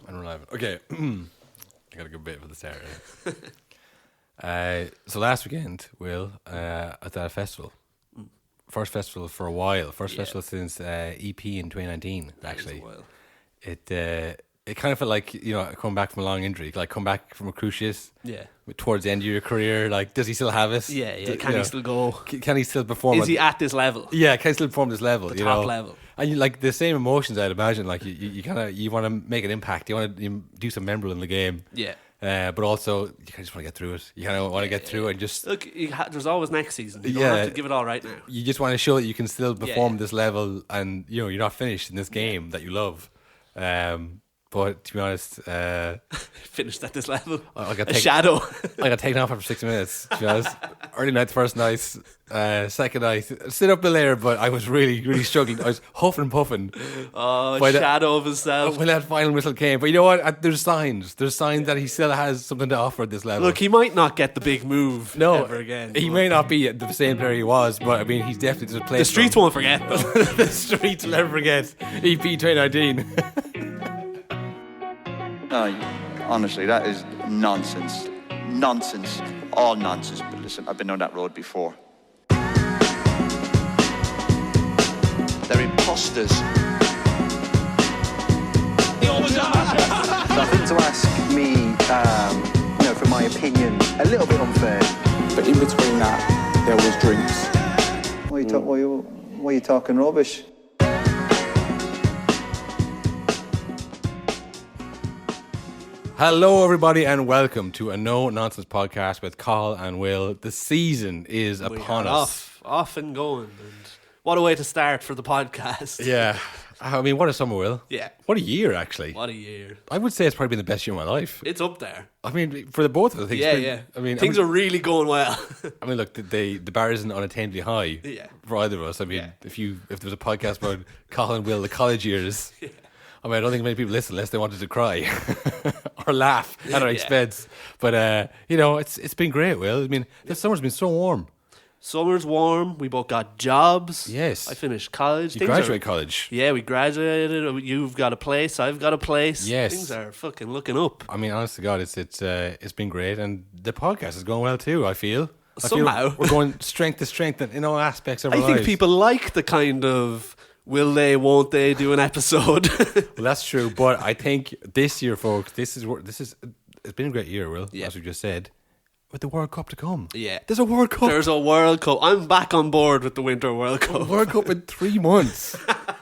And we're live. Okay. I got a good bit for the start. So last weekend, Will, at that festival. First festival for a while. First festival since EP in 2019, actually. It kind of felt like, coming back from a long injury, like come back from a cruciate. Yeah. Towards the end of your career, like, does he still have it? Yeah. Can he still go? Can he still perform? Is he at this level? Yeah, can he still perform this level? The top level. And like the same emotions, I'd imagine. Like you want to make an impact. You want to do some memorable in the game. Yeah. But also, you just want to get through it. You kind of want to get through it and just... Look, there's always next season. You don't have to give it all right now. You just want to show that you can still perform this level and, you're not finished in this game that you love. But to be honest... Finished at this level? Shadow. I got taken off after 6 minutes, to be honest. Early night, first night, second night. Stood up a layer, but I was really, really struggling. I was huffing and puffing. Oh, shadow of himself. When that final whistle came. But you know what? There's signs. There's signs that he still has something to offer at this level. Look, he might not get the big move ever again. He may not be the same player he was, but I mean, he's definitely just playing. The streets won't forget, though. The streets will never forget. EP 2019. No, honestly, that is nonsense. Nonsense. All nonsense. But listen, I've been on that road before. They're imposters. Nothing to ask me, for my opinion, a little bit unfair. But in between that, there was drinks. Why are you talking rubbish? Hello, everybody, and welcome to a No Nonsense podcast with Cathal and Will. The season is upon us. Off and going. And what a way to start for the podcast. Yeah. I mean, what a summer, Will. Yeah. What a year, actually. What a year. I would say it's probably been the best year of my life. It's up there. I mean, for the both of us. Yeah. I mean, things are really going well. I mean, look, the bar isn't unattainably high for either of us. I mean, if there was a podcast about Cathal and Will, the college years... Yeah. I mean, I don't think many people listen unless they wanted to cry or laugh at our expense. But, it's been great, Will. I mean, this summer's been so warm. Summer's warm. We both got jobs. Yes. I finished college. You graduated college. Yeah, we graduated. You've got a place. I've got a place. Yes. Things are fucking looking up. I mean, honest to God, it's been great. And the podcast is going well too, I feel. Somehow. We're going strength to strength in all aspects of our lives. I think people like the kind of... Will they, won't they do an episode? Well, that's true, but I think this year, folks, it's been a great year, Will, as we just said, with the World Cup to come. Yeah. There's a World Cup. There's a World Cup. I'm back on board with the Winter World Cup. A World Cup in 3 months.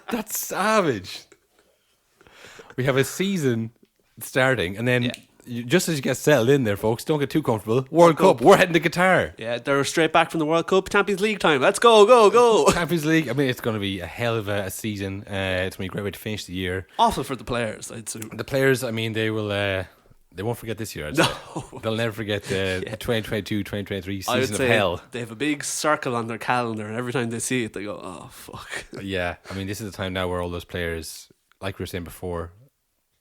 That's savage. We have a season starting, and then... just as you get settled in there, folks, don't get too comfortable. World Cup. We're heading to Qatar. Yeah, they're straight back from the World Cup. Champions League time. Let's go. Champions League. I mean, it's going to be a hell of a season. It's going to be a great way to finish the year. Awful for the players, I'd say. The players, I mean, they will... they won't forget this year, I'd say. They'll never forget the 2022-2023 season of hell. They have a big circle on their calendar, and every time they see it, they go, oh, fuck. Yeah, I mean, this is the time now where all those players, like we were saying before,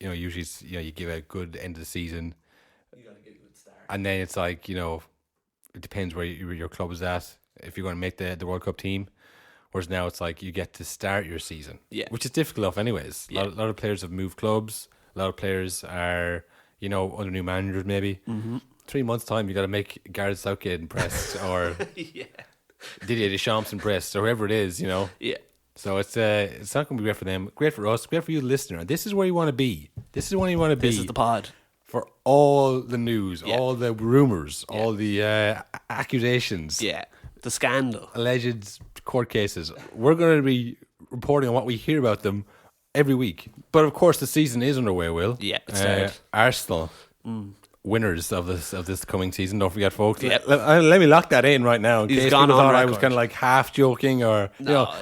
usually you give a good end of the season. You got to get a good start. And then it's like, it depends where your club is at, if you're going to make the World Cup team. Whereas now it's like you get to start your season, which is difficult enough anyways. A lot of players have moved clubs. A lot of players are, under new managers maybe. Mm-hmm. 3 months' time, you got to make Gareth Southgate impressed or Didier Deschamps impressed or whoever it is, Yeah. So it's not going to be great for them. Great for us. Great for you, the listener. And this is where you want to be. This is where you want to be. This is the pod. For all the news, all the rumours, all the accusations. Yeah. The scandal. Alleged court cases. We're going to be reporting on what we hear about them every week. But of course, the season is underway, Will. Yeah, it started. Arsenal. Winners of this coming season. Don't forget, folks. Yeah. Let me lock that in right now. In He's case gone people on thought record. I was kind of like half joking, or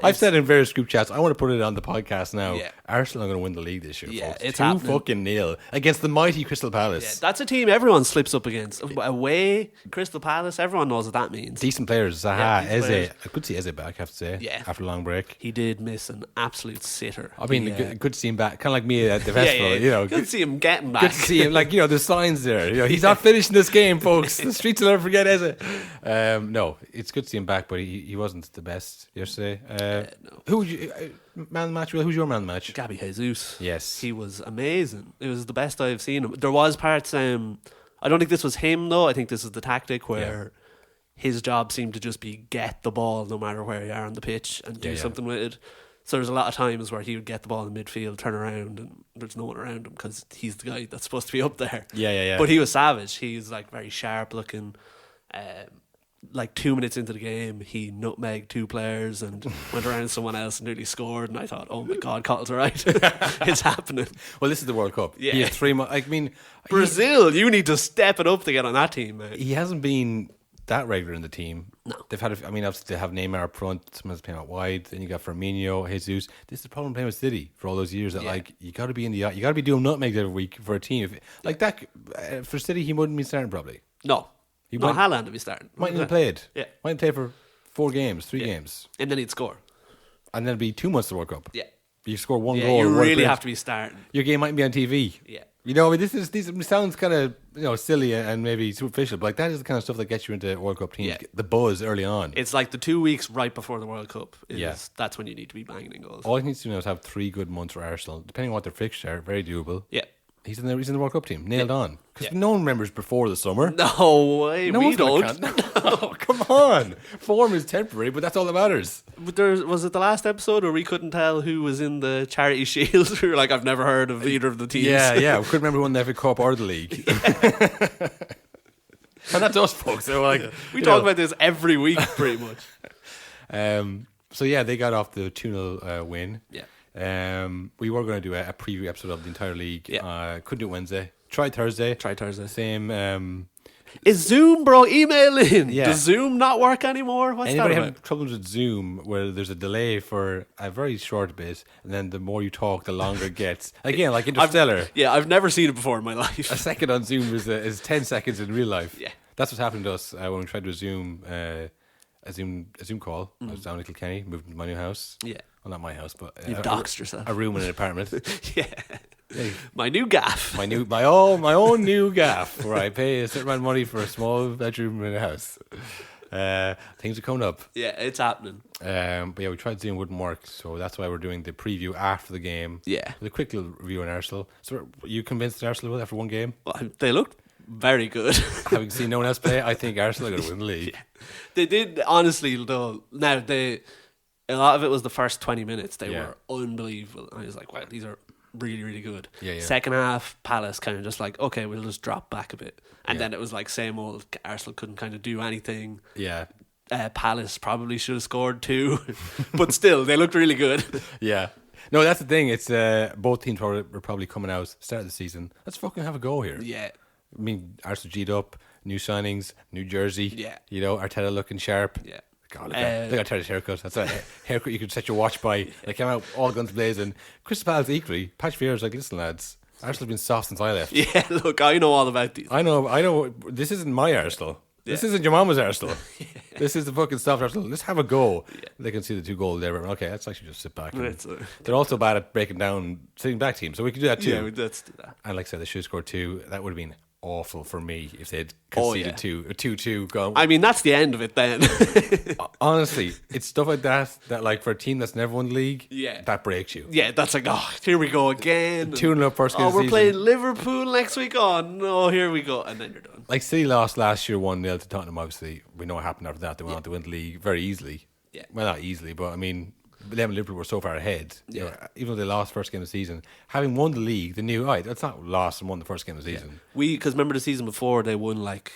I've said in various group chats. I want to put it on the podcast now. Yeah. Arsenal are going to win the league this year. Yeah, folks. it's 2-0 against the mighty Crystal Palace. Yeah, that's a team everyone slips up against. Away, Crystal Palace. Everyone knows what that means. Decent players. Zaha, decent Eze. players. I could see Eze back, I have to say. Yeah. After a long break. He did miss an absolute sitter. I mean, good to see him back. Kind of like me at the festival. Good to see him getting back. Good to see him. Like, there's signs there. He's not finishing this game, folks. The streets will never forget Eze. No, it's good to see him back, but he wasn't the best yesterday. No. Who would you... Man of the match. Well, who's your man of the match? Gabby Jesus. Yes. He was amazing. It was the best I've seen him. There was parts, I don't think this was him though. I think this is the tactic where his job seemed to just be get the ball no matter where you are on the pitch and do something with it. So there's a lot of times where he would get the ball in midfield, turn around, and there's no one around him because he's the guy that's supposed to be up there. Yeah. But he was savage. He's like very sharp looking. Like 2 minutes into the game, he nutmegged 2 players and went around someone else and nearly scored. And I thought, oh my God, Cathal right. It's happening. Well, this is the World Cup. Yeah. He has 3 months. I mean, Brazil, you need to step it up to get on that team, man. he hasn't been that regular in the team. No. They've had, obviously they have Neymar up front, someone's playing out wide, then you got Firmino, Jesus. This is the problem playing with City for all those years that like you got to be you got to be doing nutmegs every week for a team. Like that for City, he wouldn't be starting probably. No. Haaland to be starting. Mightn't have played. Yeah. Mightn't play for 4 games, 3 games. And then he'd score. And then it'd be 2 months to World Cup. Yeah. You score 1 Yeah, goal. you one really appearance. have to be starting. Your game mightn't be on TV. Yeah. You know, this sounds kind of silly and maybe superficial, but like that is the kind of stuff that gets you into World Cup teams. Yeah. The buzz early on. It's like the 2 weeks right before the World Cup. Yeah. That's when you need to be banging in goals. All he needs to do now is have 3 good months for Arsenal, depending on what their fixtures are. Very doable. Yeah. He's in the World Cup team, nailed on. Because no one remembers before the summer. No way, No we one's gonna don't. count. No, come on. Form is temporary, but that's all that matters. But was it the last episode where we couldn't tell who was in the Charity Shield? We were like, I've never heard of either of the teams. Yeah. We couldn't remember who won the FA Cup or the league. And that's us, folks. So like, we talk about this every week, pretty much. So yeah, they got off the 2-0 win. Yeah. We were going to do a preview episode of the entire league. Yeah. Couldn't do it Wednesday. Tried Thursday. Same. Is Zoom, bro? Email in. Yeah. Does Zoom not work anymore? What's Anybody that about? having problems with Zoom where there's a delay for a very short bit, and then the more you talk, the longer it gets. Again, like Interstellar. I've never seen it before in my life. A second on Zoom is 10 seconds in real life. Yeah. That's what's happened to us when we tried to resume a Zoom call. I was down in Kilkenny, moved into my new house. Yeah. Well, not my house, but You've doxed yourself. a room in an apartment. Yeah. My new gaff. my own new gaff, where I pay a certain amount of money for a small bedroom in a house. Things are coming up. Yeah, it's happening. But yeah, we tried Zoom, wouldn't work, so that's why we're doing the preview after the game. Yeah. With a quick little review on Arsenal. So, were you convinced Arsenal will after one game? Well, they looked very good. Having seen no one else play, I think Arsenal are going to win the league. Yeah. They did, honestly, though. Now, a lot of it was the first 20 minutes. They were unbelievable. I was like, wow, these are really, really good. Yeah. Second half, Palace kind of just like, okay, we'll just drop back a bit. And then it was like same old, Arsenal couldn't kind of do anything. Yeah. Palace probably should have scored 2. But still, they looked really good. Yeah. No, that's the thing. It's both teams were probably coming out start of the season. Let's fucking have a go here. Yeah. I mean, Arsenal G'd up, new signings, new jersey. Yeah. You know, Arteta looking sharp. Yeah. God, look at Arteta's haircut. That's a haircut you could set your watch by. They came out all guns blazing. Crystal Palace equally. Patrick Vieira's like, listen, lads, Arsenal's been soft since I left. Yeah, look, I know all about these. I know. This isn't my Arsenal. This isn't your mama's Arsenal. This is the fucking soft Arsenal. Let's have a go. Yeah. They can see the 2 goals there. Okay, let's actually just sit back. They're also bad at breaking down sitting back teams, so we can do that too. Yeah, let's do that. And like I said, they should have scored 2. That would have been awful for me if they'd conceded 2-2 gone. I mean, that's the end of it then. Honestly, it's stuff like that like for a team that's never won the league, that breaks you. Yeah, that's like, oh, here we go again. 2-0 first game of the we're season. playing Liverpool next week. Oh no, here we go, and then you're done. Like City lost last year 1-0 to Tottenham. Obviously, we know what happened after that. They went on to win the league very easily. Yeah, well, not easily, but I mean, them and Liverpool were so far ahead. Yeah. You know, even though they lost first game of the season, having won the league, they knew, that's not lost and won the first game of the season. Because remember the season before, they won like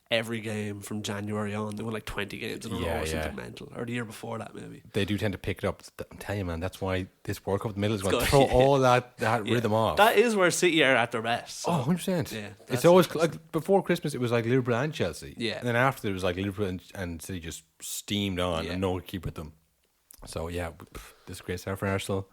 every game from January on. They won like 20 games in a row or something mental. Or the year before that, maybe. They do tend to pick it up. I'm telling you, man, that's why this World Cup in the middle is going to throw all that rhythm off. That is where City are at their best. So. 100%. Yeah, it's always like before Christmas, it was like Liverpool and Chelsea. Yeah. And then after, it was like Liverpool and City just steamed on and no one could keep with them. So, yeah, this is a great start for Arsenal.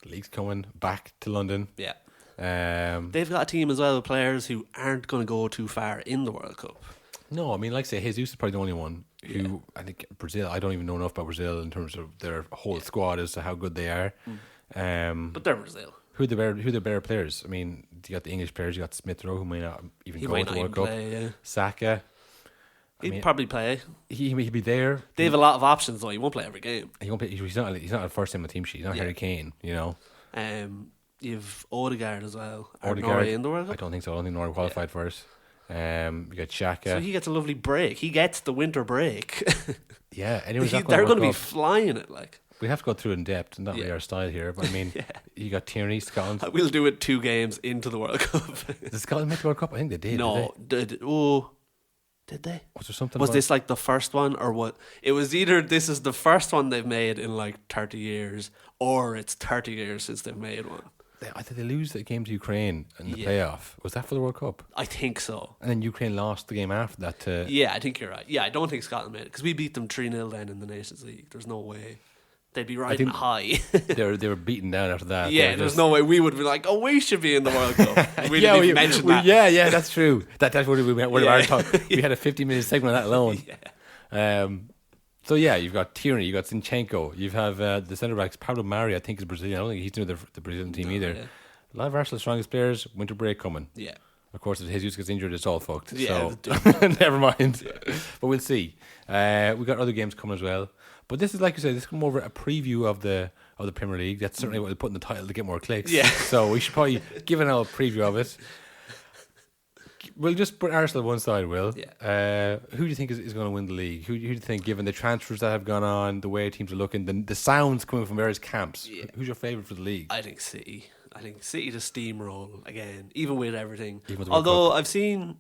The league's coming back to London. Yeah. They've got a team as well of players who aren't going to go too far in the World Cup. No, I mean, like I say, Jesus is probably the only one who, I think Brazil, I don't even know enough about Brazil in terms of their whole squad as to how good they are. But they're Brazil. Who are the better players? I mean, you got the English players, you got Smith Rowe, who may not even go to the World Cup. Saka. He'd probably play. He'd be there. They have a lot of options though. He won't play every game. He won't play. He's not a first team on the team sheet. He's not Harry Kane. You know. You've Odegaard as well. Odegaard Norway in the World Cup? I don't think so. I don't think Norway qualified first. You got Xhaka. So he gets a lovely break. He gets the winter break. Yeah, anyone's not they're going to be flying it like. We have to go through it in depth, not really our style here. But I mean, you got Tierney, Scotland. We'll do it 2 games into the World Cup. Did Scotland make the World Cup? I think they did. No, did they? Was there something? Was this like the first one or what? It was either this is the first one they've made in like 30 years, or it's 30 years since they've made one. I think they lose the game to Ukraine in the playoff. Was that for the World Cup? I think so. And then Ukraine lost the game after that to... Yeah, I think you're right. Yeah, I don't think Scotland made it because we beat them 3-0 then in the Nations League. There's no way. They'd be riding high. they were beaten down after that. Yeah, there's no way we would be like, oh, we should be in the World Cup. We didn't even mention that. Yeah, that's true. That's what we went. We had a 50-minute segment on that alone. So yeah, you've got Tierney, you've got Zinchenko, you have the centre backs. Pablo Mari, I think, is Brazilian. I don't think he's doing the Brazilian team either. Yeah. A lot of Arsenal's strongest players. Winter break coming. Yeah. Of course, if Jesus gets injured, it's all fucked. Yeah, so never mind. Yeah. But we'll see. We've got other games coming as well. But this is, like you said, this is more of a preview of the Premier League. That's certainly what they put in the title to get more clicks. Yeah. So we should probably give an old preview of it. We'll just put Arsenal on one side, Will. Yeah. Who do you think is going to win the league? Who do you think, given the transfers that have gone on, the way teams are looking, the sounds coming from various camps, who's your favourite for the league? I think City. I think City to steamroll again, even with everything. Even with Although I've seen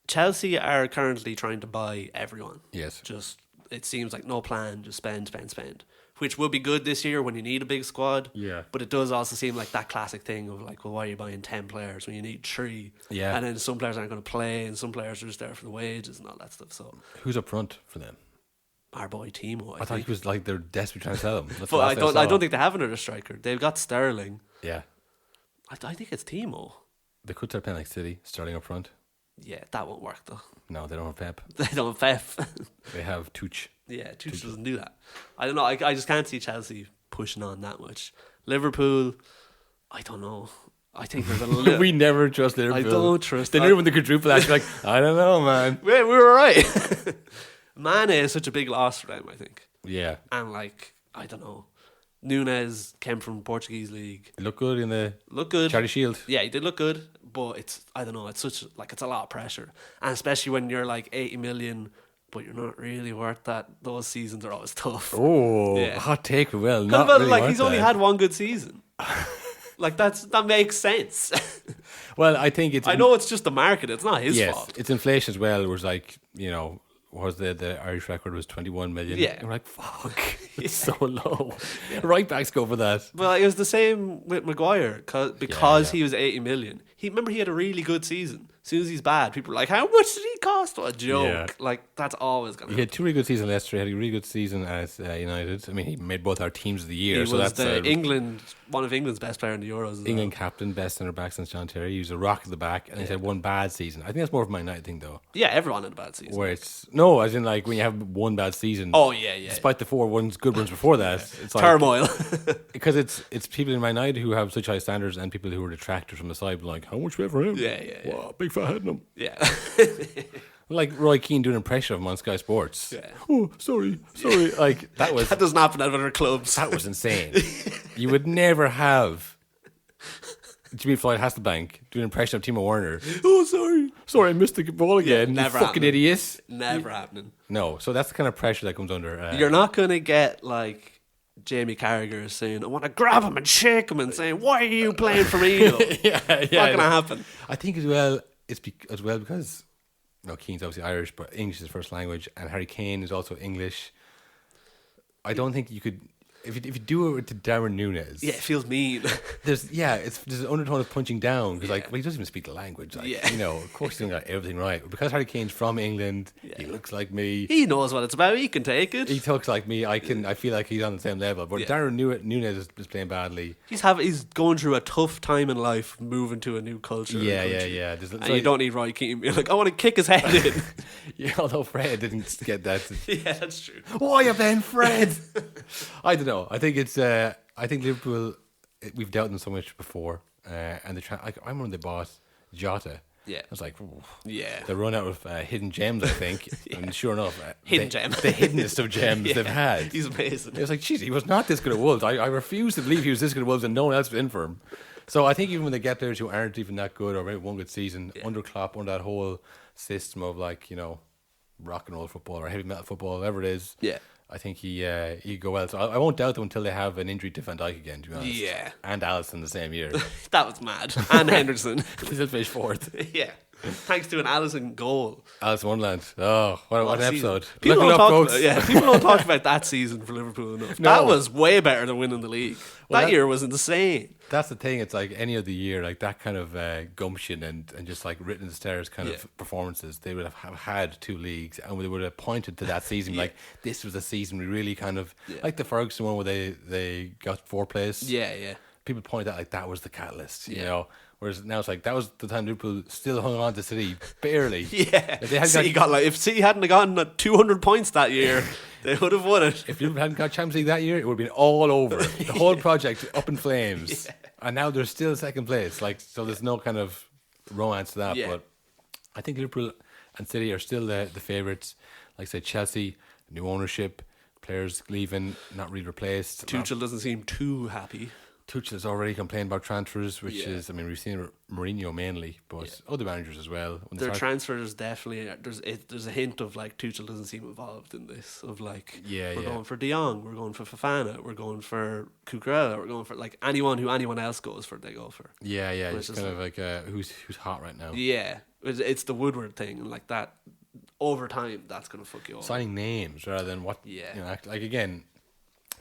Chelsea are currently trying to buy everyone. Yes. Just, it seems like no plan, just spend. Which will be good this year when you need a big squad. Yeah. But it does also seem like that classic thing of like, well, why are you buying 10 players when you need 3? Yeah. And then some players aren't going to play and some players are just there for the wages and all that stuff. So who's up front for them? Our boy Timo. I thought he was like they're desperately trying to sell him. But I don't think they have another striker. They've got Sterling. Yeah. I think it's Timo. They could start playing like City, starting up front. Yeah, that won't work though. No, they don't have Pep. They don't have Pep. They have Tuch. Yeah, Tuch doesn't do that. I don't know. I just can't see Chelsea pushing on that much. Liverpool, I don't know. I think there's a little... We never trust Liverpool. I don't trust them. They knew when the quadruple actually like, I don't know, man. We were right. Mane is such a big loss for them, I think. Yeah. And like, I don't know. Nunes came from Portuguese league. Look good in the Charity Shield. Yeah, he did look good, but it's I don't know. It's such like it's a lot of pressure, and especially when you're like 80 million, but you're not really worth that. Those seasons are always tough. Oh, yeah. Hot take. Well, not really like he's that. only had one good season. Like that makes sense. Well, I think it's. I know it's just the market. It's not his fault. Yes, it's inflation as well. It was like was the Irish record was 21 million. Yeah. And we're like, fuck, it's so low. Yeah. Right backs go for that. Well, it was the same with Maguire because he was 80 million. Remember he had a really good season. As soon as he's bad, people are like, how much did he cost? What a joke. Yeah. Like, that's always going to happen. He had 2 really good seasons at Leicester. He had a really good season at United. I mean, he made both our teams of the year. He was one of England's best player in the Euros. England captain, best centre back since John Terry. He was a rock at the back, and he's had one bad season. I think that's more of a Man United thing, though. Yeah, everyone had a bad season. Where it's as in like when you have one bad season. Oh yeah. Despite the 4 good ones before that, it's like turmoil. Because it's people in Man United who have such high standards, and people who are detractors from the side, like, how much we have for him? Yeah. Wow, big fat head in him. Yeah. Like Roy Keane doing an impression of him on Sky Sports. Yeah. Oh, sorry. Like that doesn't happen at other clubs. That was insane. You would never have Jimmy Floyd Hasselbank doing an impression of Timo Werner. Oh, sorry, I missed the ball again. Yeah, never you fucking idiot. Never happening. No, so that's the kind of pressure that comes under. You're not gonna get like Jamie Carragher saying, I want to grab him and shake him and saying, why are you playing for me? Yeah. Not gonna happen. I think as well it's because Keane's obviously Irish, but English is his first language, and Harry Kane is also English. I don't think you could. If you do it to Darren Núñez, it feels mean. There's an undertone of punching down because he doesn't even speak the language. Of course he doesn't got everything right. But because Harry Kane's from England, he looks like me. He knows what it's about. He can take it. He talks like me. I feel like he's on the same level. But Darren Núñez is playing badly. He's going through a tough time in life, moving to a new culture. Yeah. And you don't need Roy Keane. You're like, I want to kick his head in. Yeah, although Fred didn't get that. Yeah, that's true. Why are you playing Fred? I don't know. I think it's. I think Liverpool. We've dealt them so much before, and I remember they bought Jota, Yeah. I was like, ooh. Yeah. They run out of hidden gems, I think. And sure enough, Hidden gem. the hiddenest of gems they've had. He's amazing. It was like, geez, he was not this good at Wolves. I refuse to believe he was this good at Wolves and no one else was in for him. So I think even when they get players who aren't even that good or maybe one good season, under Klopp, under that whole system of like, you know, rock and roll football or heavy metal football, whatever it is, I think he'd go well. So I won't doubt them until they have an injury to Van Dijk again, to be honest. Yeah. And Alisson the same year. That was mad. And Henderson. He'll finish fourth. Yeah. Thanks to an Alisson goal. Alisson Wonderland. Oh, what an episode. People Look don't, it up, folks. people don't talk about that season for Liverpool enough. No. That was way better than winning the league. Well, that year was insane. That's the thing. It's like any other year, like that kind of gumption and just like written in the stars kind of performances. They would have had 2 leagues and they would have pointed to that season like this was the season we really kind of like the Ferguson one where they got 4th place. Yeah. People point out like that was the catalyst, you know. Whereas now it's like that was the time Liverpool still hung on to City barely. Yeah. If they had if City hadn't gotten 200 points that year, they would have won it. If Liverpool hadn't got Champions League that year, it would have been all over. The whole project up in flames. And now they're still 2nd place. Like, so there's no kind of romance to that. But I think Liverpool and City are still the favourites. Like I said, Chelsea, new ownership, players leaving, not really replaced. Tuchel doesn't seem too happy. Tuchel has already complained about transfers, which is, I mean, we've seen Mourinho mainly, but other managers as well. When their transfers definitely, there's a hint of like Tuchel doesn't seem involved in this. Of like, we're going for De Jong, we're going for Fofana, we're going for Cucurella, we're going for like anyone who anyone else goes for, they go for. Yeah, it's kind of like who's hot right now. Yeah, it's the Woodward thing, and like that over time, that's going to fuck you up. Signing names rather than what, you know, like again,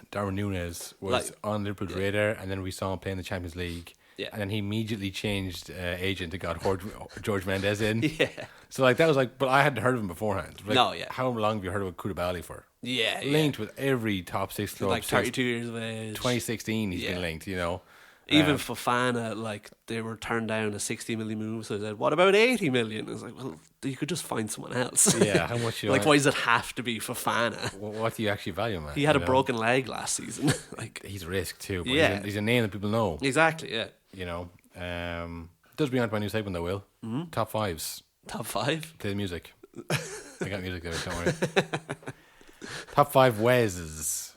Darwin Núñez was on Liverpool's radar, and then we saw him play in the Champions League. Yeah. And then he immediately changed agent and got George Mendes in. Yeah. So like that was like, but I hadn't heard of him beforehand. Like, how long have you heard of Koulibaly for? Yeah. Linked with every top 6 club. Like 32 years of age. 2016 he's been linked, you know. Even Fofana, like, they were turned down a 60 million move, so they said, what about 80 million? I was like, well, you could just find someone else. Yeah, how much you like, why does it have to be Fofana? What do you actually value, man? He had a broken leg last season. Like, he's a risk too, but he's a name that people know. Exactly, yeah. You know, does bring on to my new segment, though, Will. Top 5s. Top 5? Play the music. I got music there, don't worry. Top 5 Wes.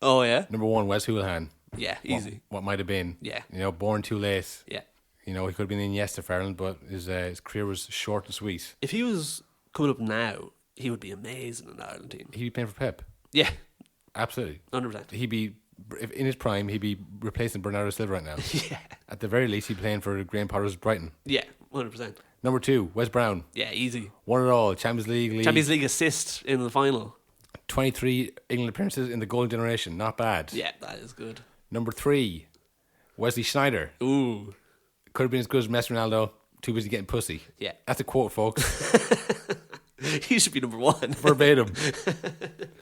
Oh, yeah? Number 1, Wes Hoolahan. Yeah, easy. What might have been. Yeah. You know, born too late. Yeah. You know, he could have been in Iniesta for Ireland, but his career was short and sweet. If he was coming up now, he would be amazing in the Ireland team. He'd be playing for Pep. Yeah. Absolutely. 100%. He'd be, if in his prime, he'd be replacing Bernardo Silva right now. Yeah. At the very least, he'd be playing for Graham Potter's Brighton. Yeah, 100%. Number 2, Wes Brown. Yeah, easy. Won it all. Champions League. Champions League assist in the final. 23 England appearances in the golden generation. Not bad. Yeah, that is good. Number 3, Wesley Sneijder. Ooh. Could have been as good as Messi Ronaldo. Too busy getting pussy. Yeah. That's a quote, folks. He should be number 1. Verbatim.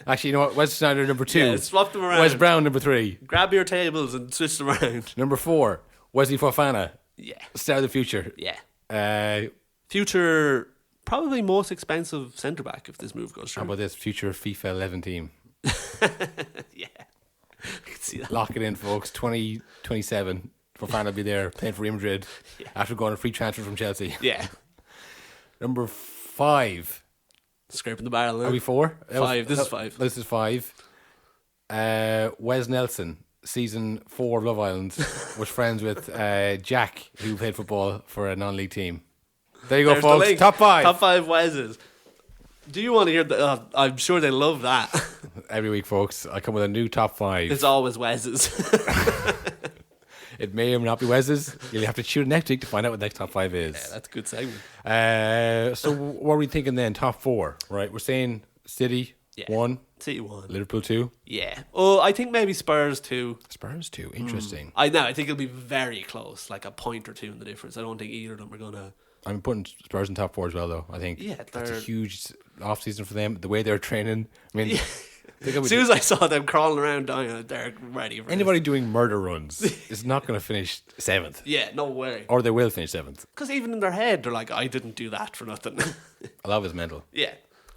Actually, you know what? Wesley Sneijder, number 2. Yeah, swap them around. Wes Brown, number 3. Grab your tables and switch them around. Number 4, Wesley Fofana. Yeah. Star of the future. Yeah. Future, probably most expensive centre back if this move goes through. How about this? Future FIFA 11 team. Yeah. I can see that. Lock it in, folks. 2027. Fofana will be there playing for Real Madrid after going a free transfer from Chelsea. Yeah. Number 5. Scraping the barrel. Are we 4? 5. This is 5. This is 5. Wes Nelson, season 4 of Love Island, was friends with Jack, who played football for a non-league team. There you go, There's folks. Top 5. Top 5 Weses. Do you want to hear that? I'm sure they love that. Every week, folks, I come with a new top 5. It's always Weses. It may or may not be Wes's. You'll have to tune next week to find out what the next top 5 is. Yeah, that's a good segment. So what are we thinking then? Top 4, right? We're saying City 1. City 1. Liverpool 2. Yeah. Oh, I think maybe Spurs 2. Spurs 2. Interesting. I think it'll be very close, like a point or 2 in the difference. I don't think either of them are going to... I'm putting Spurs in top 4 as well, though. I think that's a huge off-season for them. The way they're training. I mean... As soon as I saw them crawling around down, they're ready for anybody doing murder runs is not going to finish 7th. Yeah, no way. Or they will finish 7th. Because even in their head, they're like, I didn't do that for nothing. A lot of it's mental. Yeah.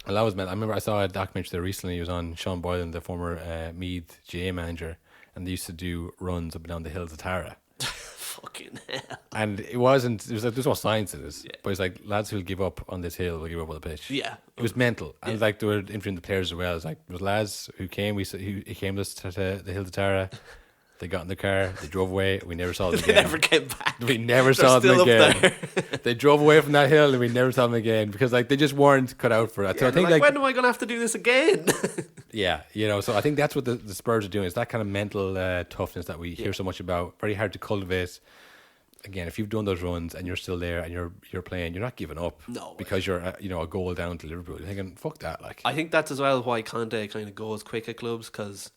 A lot of it's mental. I remember I saw a documentary there recently. It was on Sean Boylan, the former Meath GA manager, and they used to do runs up and down the hills of Tara. Fucking hell. And it wasn't. There was like there's no science in this. Yeah. But it's like lads who'll give up on this hill will give up on the pitch. Yeah. It was mental, and like they were interviewing the players as well. It's like there was lads who came. Who came to the hill to Tara. They got in the car. They drove away. We never saw them They again. never came back. We never saw them still up again. They drove away from that hill, and we never saw them again because like they just weren't cut out for that. So I think like when am I going to have to do this again? yeah, you know. So I think that's what the Spurs are doing. It's that kind of mental toughness that we hear so much about. Very hard to cultivate. Again, if you've done those runs and you're still there and you're playing, you're not giving up. No way. Because you're a goal down to Liverpool. You're thinking, fuck that. Like I think that's as well why Conte kind of goes quick at clubs, because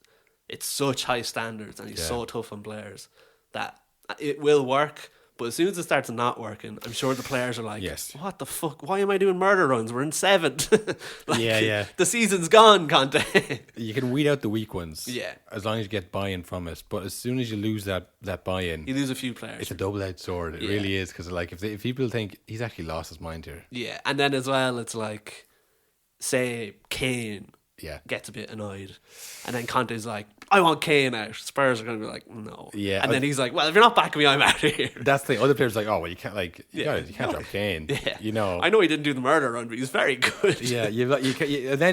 it's such high standards and he's so tough on players that it will work. But as soon as it starts not working, I'm sure the players are like, Yes. what the fuck? Why am I doing murder runs? We're in 7th. Yeah. The season's gone, Conte. you can weed out the weak ones. Yeah. As long as you get buy-in from it. But as soon as you lose that buy-in, You lose a few players. it's a double-edged sword. It really is. Because like if people think he's actually lost his mind here. Yeah, and then as well, it's like, say Kane Yeah. gets a bit annoyed, and then Conte's like, I want Kane out. Spurs are going to be like, no. Yeah. And then he's like, well, if you're not backing me, I'm out of here. That's the other players like, oh well, you can't you can't drop Kane. Yeah. You know. I know he didn't do the murder run, but he's very good. Yeah,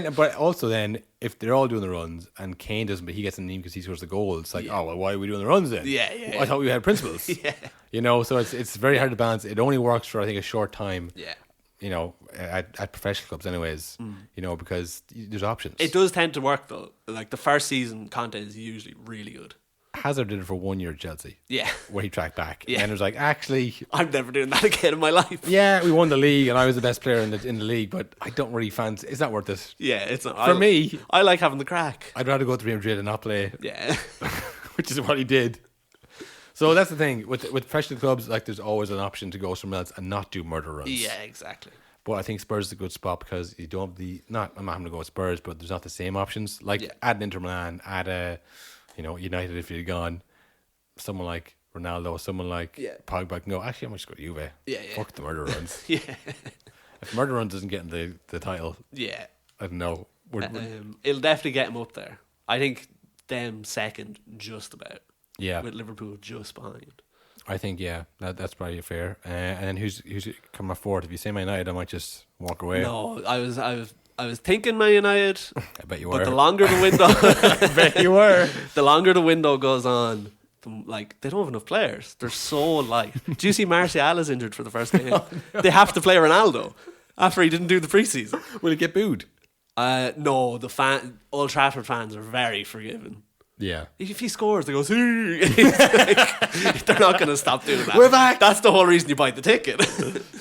but also then if they're all doing the runs and Kane doesn't, but he gets a name because he scores the goal. It's like, oh well, why are we doing the runs then? Yeah. Well, I thought we had principles. Yeah. You know, so it's very hard to balance. It only works for I think a short time. Yeah. You know, at professional clubs, anyways. You know, because there's options. It does tend to work though. Like the first season, Conte is usually really good. Hazard did it for 1 year at Chelsea. Yeah. Where he tracked back. Yeah. And it was like, actually, I'm never doing that again in my life. yeah, we won the league and I was the best player in the league, but I don't really fancy. It's not worth it. Yeah, it's not. For me, I like having the crack. I'd rather go to Real Madrid and not play. Yeah. Which is what he did. So that's the thing with professional clubs. Like, there's always an option to go somewhere else and not do murder runs. Yeah, exactly. But I think Spurs is a good spot because you don't have the I'm not having to go with Spurs, but there's not the same options. Like add an Inter Milan, add a United if you're gone. Someone like Ronaldo, someone like Pogba can go. Actually, I might just go to Juve. Yeah. Fuck the murder runs. Yeah. If murder runs doesn't get in the title, Yeah. I don't know. It'll definitely get him up there. I think them second, just about. Yeah. With Liverpool just behind. I think that's probably fair. And then who's coming fourth? If you say Man United, I might just walk away. No, I was thinking Man United. I bet you were. But the longer the window, I bet you were. The longer the window goes on, like they don't have enough players. They're so light. Do you see Martial is injured for the first game? They have to play Ronaldo after he didn't do the preseason. Will he get booed? No, Old Trafford fans are very forgiving. Yeah. If he scores, they go, see. They're not going to stop doing that. We're back. That's the whole reason you buy the ticket.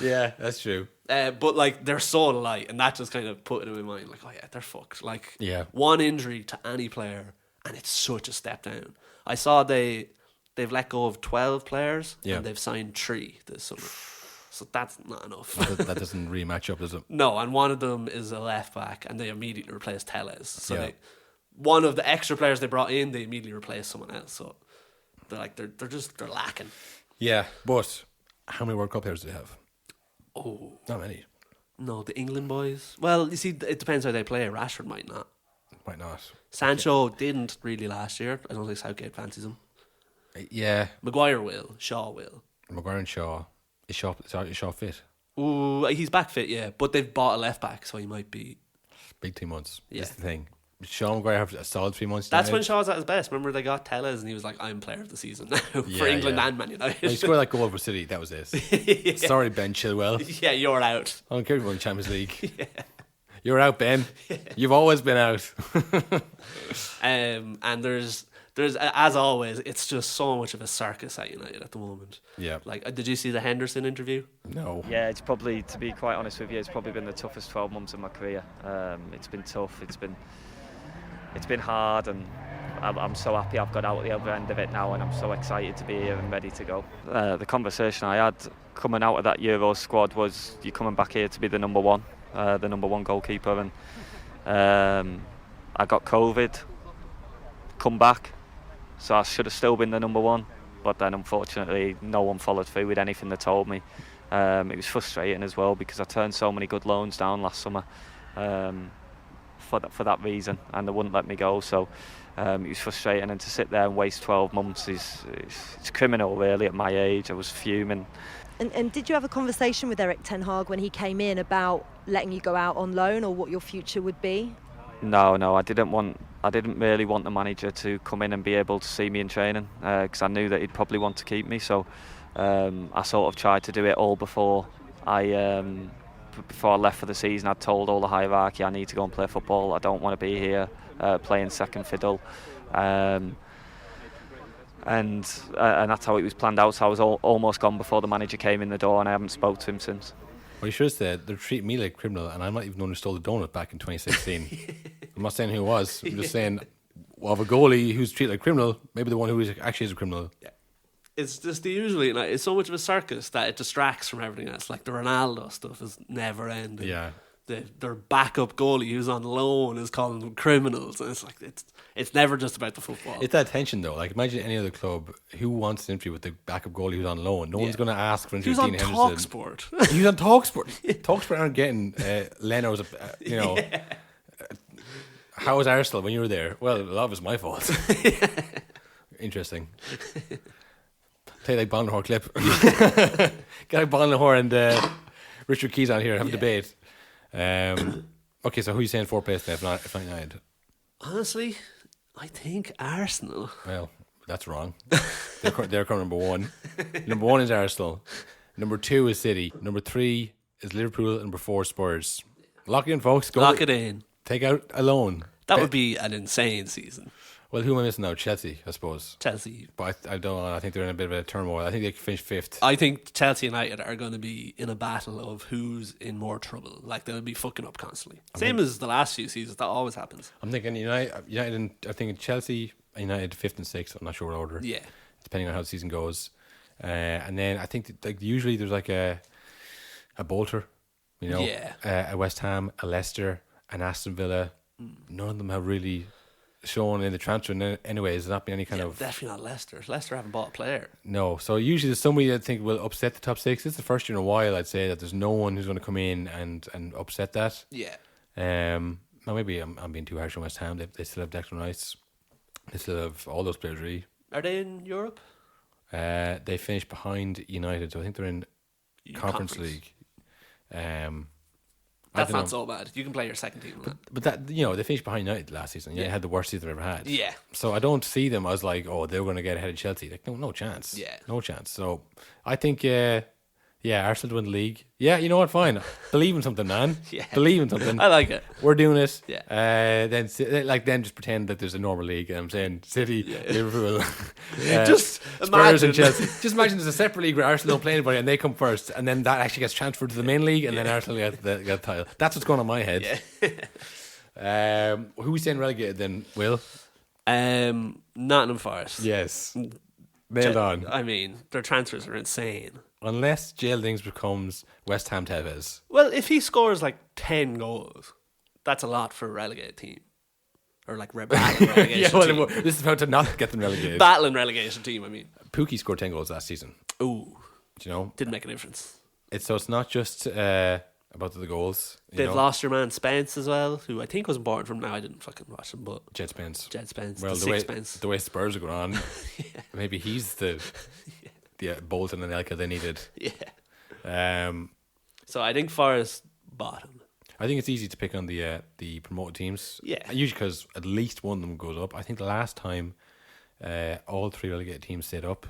Yeah, that's true. But like they're so light, and that just kind of put it in my mind. Like, oh yeah, they're fucked. Like, one injury to any player, and it's such a step down. I saw they've let go of 12 players, and they've signed 3 this summer. So that's not enough. That doesn't really match up, does it? No, and one of them is a left back, and they immediately replaced Tellez. So one of the extra players they brought in, they immediately replaced someone else. So they're like they're lacking. Yeah, but how many World Cup players do they have? Oh, not many. No, the England boys. Well, you see, it depends how they play. Rashford might not. Might not. Sancho didn't really last year. I don't think Southgate fancies him. Yeah. Maguire will. Shaw will. Maguire and Shaw. Is Shaw fit? Ooh, he's back fit, yeah. But they've bought a left back, so he might be. Big 2 months. Yeah. That's the thing. Shaw Maguire have a solid 3 months. That's when Shaw's at his best. Remember they got Tellez and he was like, I'm player of the season now for England and Man United. He scored that goal for City. That was it. Sorry, Ben Chilwell. Yeah, you're out. I don't care if you won the Champions League. You're out, Ben. You've always been out. And there's as always, it's just so much of a circus at United at the moment. Yeah. Like, did you see the Henderson interview? No. Yeah, it's probably, to be quite honest with you, it's probably been the toughest 12 months of my career. It's been tough. It's been hard, and I'm so happy I've got out at the other end of it now, and I'm so excited to be here and ready to go. The conversation I had coming out of that Euro squad was, you're coming back here to be the number one goalkeeper, and I got COVID, come back, so I should have still been the number one, but then unfortunately no one followed through with anything they told me. It was frustrating as well because I turned so many good loans down last summer for that reason, and they wouldn't let me go. So It was frustrating, and to sit there and waste 12 months it's criminal, really. At my age, I was fuming. And did you have a conversation with Erik ten Hag when he came in about letting you go out on loan or what your future would be? No, I didn't really want the manager to come in and be able to see me in training, because I knew that he'd probably want to keep me. So I sort of tried to do it all before I left for the season. I'd told all the hierarchy I need to go and play football. I don't want to be here playing second fiddle. And that's how it was planned out. So I was almost gone before the manager came in the door, and I haven't spoke to him since. Well, you should have said they're treating me like a criminal, and I might even know who stole the donut back in 2016. I'm not saying who it was. I'm just saying, well, of a goalie who's treated like a criminal, maybe the one who actually is a criminal. Yeah. It's just the usually, like, it's so much of a circus that it distracts from everything else. Like the Ronaldo stuff is never ending. Yeah. Their backup goalie who's on loan is calling them criminals, and it's like it's never just about the football. It's that tension though. Like imagine any other club who wants an interview with the backup goalie who's on loan. No one's going to ask for an interview with Dean Henderson. TalkSport. He was on TalkSport. TalkSport aren't getting Leno's. How was Arsenal when you were there? Well, a lot of it's my fault. Interesting. Play like Ballin clip. Get like Ballin and Richard Keys on here, have a debate. Okay, so who are you saying fourth place now, if not United? Honestly, I think Arsenal. Well, that's wrong. They're current number one. Number one is Arsenal. Number 2 is City. Number 3 is Liverpool. Number 4 Spurs. Lock it in, folks. Lock it in. Take out a loan. That would be an insane season. Well, who am I missing now? Chelsea, I suppose. Chelsea. But I don't know. I think they're in a bit of a turmoil. I think they could finish 5th. I think Chelsea United are going to be in a battle of who's in more trouble. Like, they'll be fucking up constantly. Same as the last few seasons. That always happens. I'm thinking United and I think Chelsea and United 5th and 6th. I'm not sure what order. Yeah. Depending on how the season goes. And then I think like usually there's like a bolter, a West Ham, a Leicester, an Aston Villa. None of them have really shown in the transfer anyways. There's not been any kind of... Definitely not Leicester. Leicester haven't bought a player. No. So usually there's somebody that I think will upset the top 6. It's the first year in a while, I'd say, that there's no one who's going to come in and upset that. Yeah. Now maybe I'm being too harsh on West Ham. They still have Declan Rice. They still have all those players, really. Are they in Europe? They finished behind United, so I think they're in Conference League. That's not so bad. You can play your second team. But that, they finished behind United last season. Yeah, had the worst season they've ever had. Yeah. So I don't see them as like, they're going to get ahead of Chelsea. Like, no chance. Yeah. No chance. So I think, Arsenal to win the league. Yeah, you know what? Fine. Believe in something, man. Yeah. Believe in something. I like it. We're doing it. Yeah. Then just pretend that there's a normal league. I'm saying City, Liverpool, just Spurs imagine. and Chelsea. Just imagine there's a separate league where Arsenal don't play anybody and they come first, and then that actually gets transferred to the main league, and then Arsenal get the title. That's what's going on in my head. Yeah. Who are we saying relegated then, Will? Nottingham Forest. Yes. Nailed on. I mean, their transfers are insane. Unless Geraldings becomes West Ham Tevez. Well, if he scores like 10 goals, that's a lot for a relegated team. Or like battling relegation team. This is about to not get them relegated. Battling relegation team, I mean. Pookie scored 10 goals last season. Ooh. Do Didn't make a difference. It's not just about the goals. They've lost your man Spence as well, who I think was important from now. I didn't fucking watch him, but Jed Spence. Well, the way Spurs are going on, maybe he's the Bolton and Elka they needed. Yeah. So I think Forest bottom. I think it's easy to pick on the promoted teams. Yeah. Usually because at least one of them goes up. I think the last time all 3 relegated teams stayed up.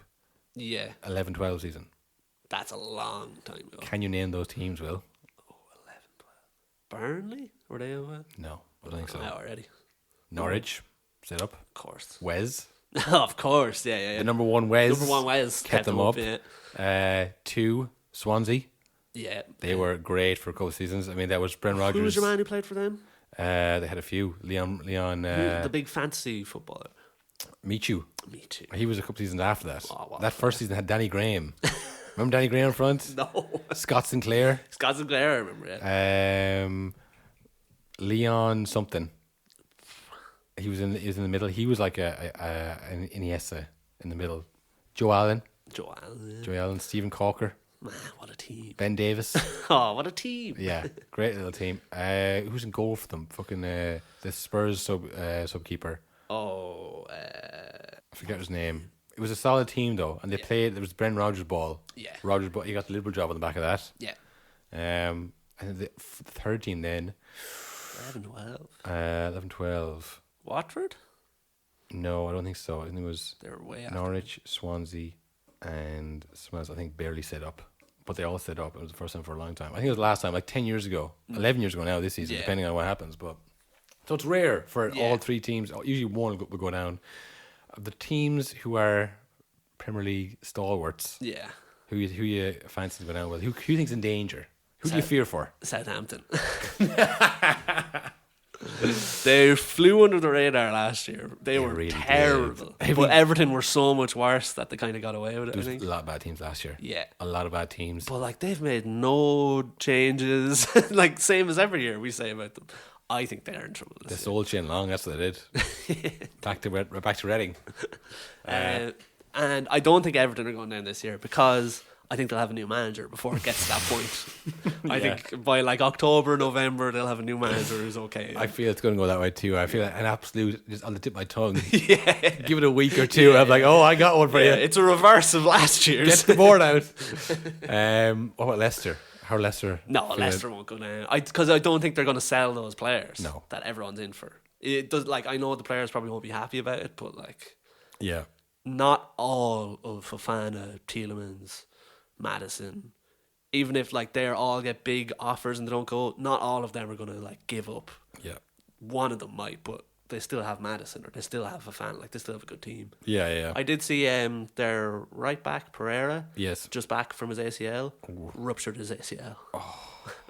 Yeah. 11-12 season. That's a long time ago. Can you name those teams, Will? 11-12. Burnley? Were they over? No, I don't think so. No, already. Norwich stayed up. Of course. Wes. Of course, yeah. The number 1 Wes. Number 1 Wes kept them up. Yeah. 2 Swansea. Yeah. They were great for a couple of seasons. I mean, that was Brendan Rodgers. Who was your man who played for them? They had a few. Leon. The big fantasy footballer. Michu. He was a couple of seasons after that. Oh, that first season had Danny Graham. Remember Danny Graham in front? No. Scott Sinclair. I remember it. Leon something. He was in the middle. He was like an Iniesta in the middle. Joe Allen. Stephen Corker. Man, what a team. Ben Davis. Oh, what a team. Yeah, great little team. Who's in goal for them? Fucking the Spurs subkeeper. I forget his name. It was a solid team though, and they played. It was Brendan Rodgers' ball. Yeah. Rodgers' ball. He got the Liverpool job on the back of that. Yeah. And the third team then. 11-12. Watford? No, I don't think so. I think it was They were way after. Norwich, Swansea, and someone else I think barely set up. But they all set up. It was the first time for a long time. I think it was the last time, like 10 years ago. 11 years ago now this season, depending on what happens. But so it's rare for all three teams. Usually one will go down. The teams who are Premier League stalwarts, who you fancy to go down with, who you think's in danger? Who do you fear for? Southampton. They flew under the radar last year. They were really terrible. But Everton were so much worse that they kind of got away with it, I think. There was a lot of bad teams last year. Yeah. A lot of bad teams. But like they've made no changes. Like same as every year we say about them. I think they're in trouble this They year. sold Shane Long, that's what they did. back to Reading. And I don't think Everton are going down this year because I think they'll have a new manager before it gets to that point. I think by like October, November, they'll have a new manager who's okay. I feel it's going to go that way too. I feel like an absolute, just on the tip of my tongue. Give it a week or two. I'm like, oh, I got one for you. It's a reverse of last year's. Get the board out. What about Leicester? How Leicester? No, Leicester won't go down. Because I don't think they're going to sell those players. No. That everyone's in for. It does. Like I know the players probably won't be happy about it, but like, not all of Fofana, Tielemans, Maddison, even if like they all get big offers and they don't go, not all of them are going to like give up. Yeah. One of them might, but they still have Maddison or they still have Fofana. Like they still have a good team. Yeah. I did see their right back Pereira. Yes. Just back from his ACL. Ruptured his ACL.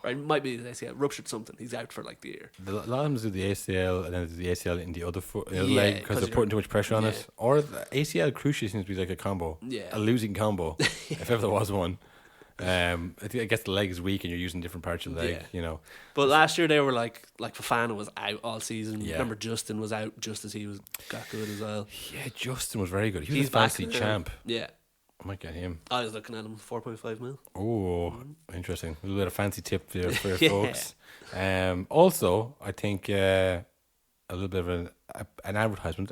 Right, might be his ACL. Ruptured something. He's out for like the year. A lot of them do the ACL and then the ACL in the other foot, leg because they're putting too much pressure on it. Or the ACL cruciate seems to be like a combo. Yeah. A losing combo, if ever there was one. I guess the leg is weak and you're using different parts of the leg, you know. But last year they were like Fofana was out all season. Remember Justin was out just as he got good as well. Yeah, Justin was very good. He was He's a fancy back champ. Yeah. I might get him. I was looking at him, 4.5 mil. Oh, interesting. A little bit of fancy tip there for folks. Also, I think a little bit of an advertisement.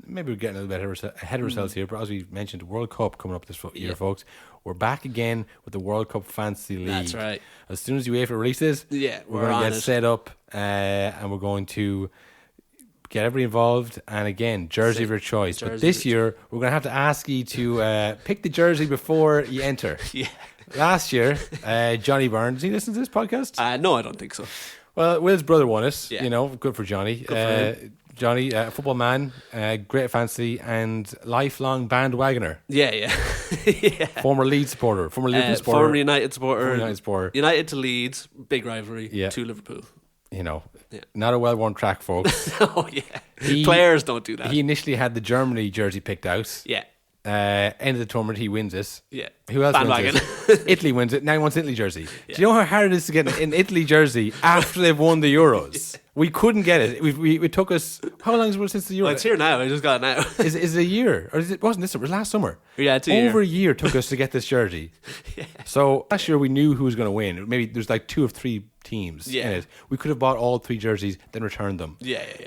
Maybe we're getting a little bit ahead of ourselves here, but as we mentioned, World Cup coming up this year, folks. We're back again with the World Cup Fantasy League. That's right. As soon as UEFA releases, we're going to get set up and we're going to get everybody involved. And again, jersey of your choice. But this year, we're going to have to ask you to pick the jersey before you enter. Last year, Johnny Byrne, does he listen to this podcast? No, I don't think so. Well, Will's brother won it. You know, good for Johnny. Good for him. Johnny, football man, great at fantasy, and lifelong bandwagoner. Yeah. Former Leeds supporter, former Liverpool supporter, former United supporter. United to Leeds, big rivalry. To Liverpool. You know, not a well-worn track, folks. Players don't do that. He initially had the Germany jersey picked out. End of the tournament, he wins it. Who else wins it? Italy wins it. Now he wants Italy jersey. Do you know how hard it is to get an Italy jersey after they've won the Euros? We couldn't get it. It took us. How long has it since the Euros? Well, it's here now. I just got it now. Is it a year, or it wasn't this summer? It was last summer. Yeah, it's over a year took us to get this jersey. So last year we knew who was going to win. Maybe there's like 2 or 3 teams in it. We could have bought all 3 jerseys, then returned them.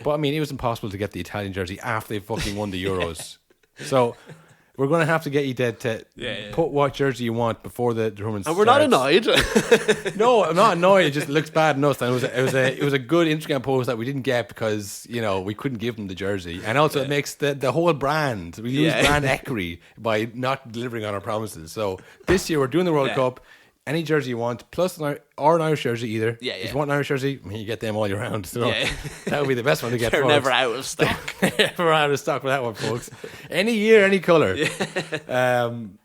But I mean, it was impossible to get the Italian jersey after they fucking won the Euros. So we're going to have to get you to put what jersey you want before the tournament starts. And we're not annoyed. No, I'm not annoyed. It just looks bad enough. And it was a good Instagram post that we didn't get because, you know, we couldn't give them the jersey. And also it makes the whole brand, we lose brand equity by not delivering on our promises. So this year we're doing the World Cup. Any jersey you want, plus an Irish jersey either. If you want an Irish jersey, you get them all year round. So that would be the best one to get. They're never out of stock. Never out of stock for that one, folks. Any year, any colour.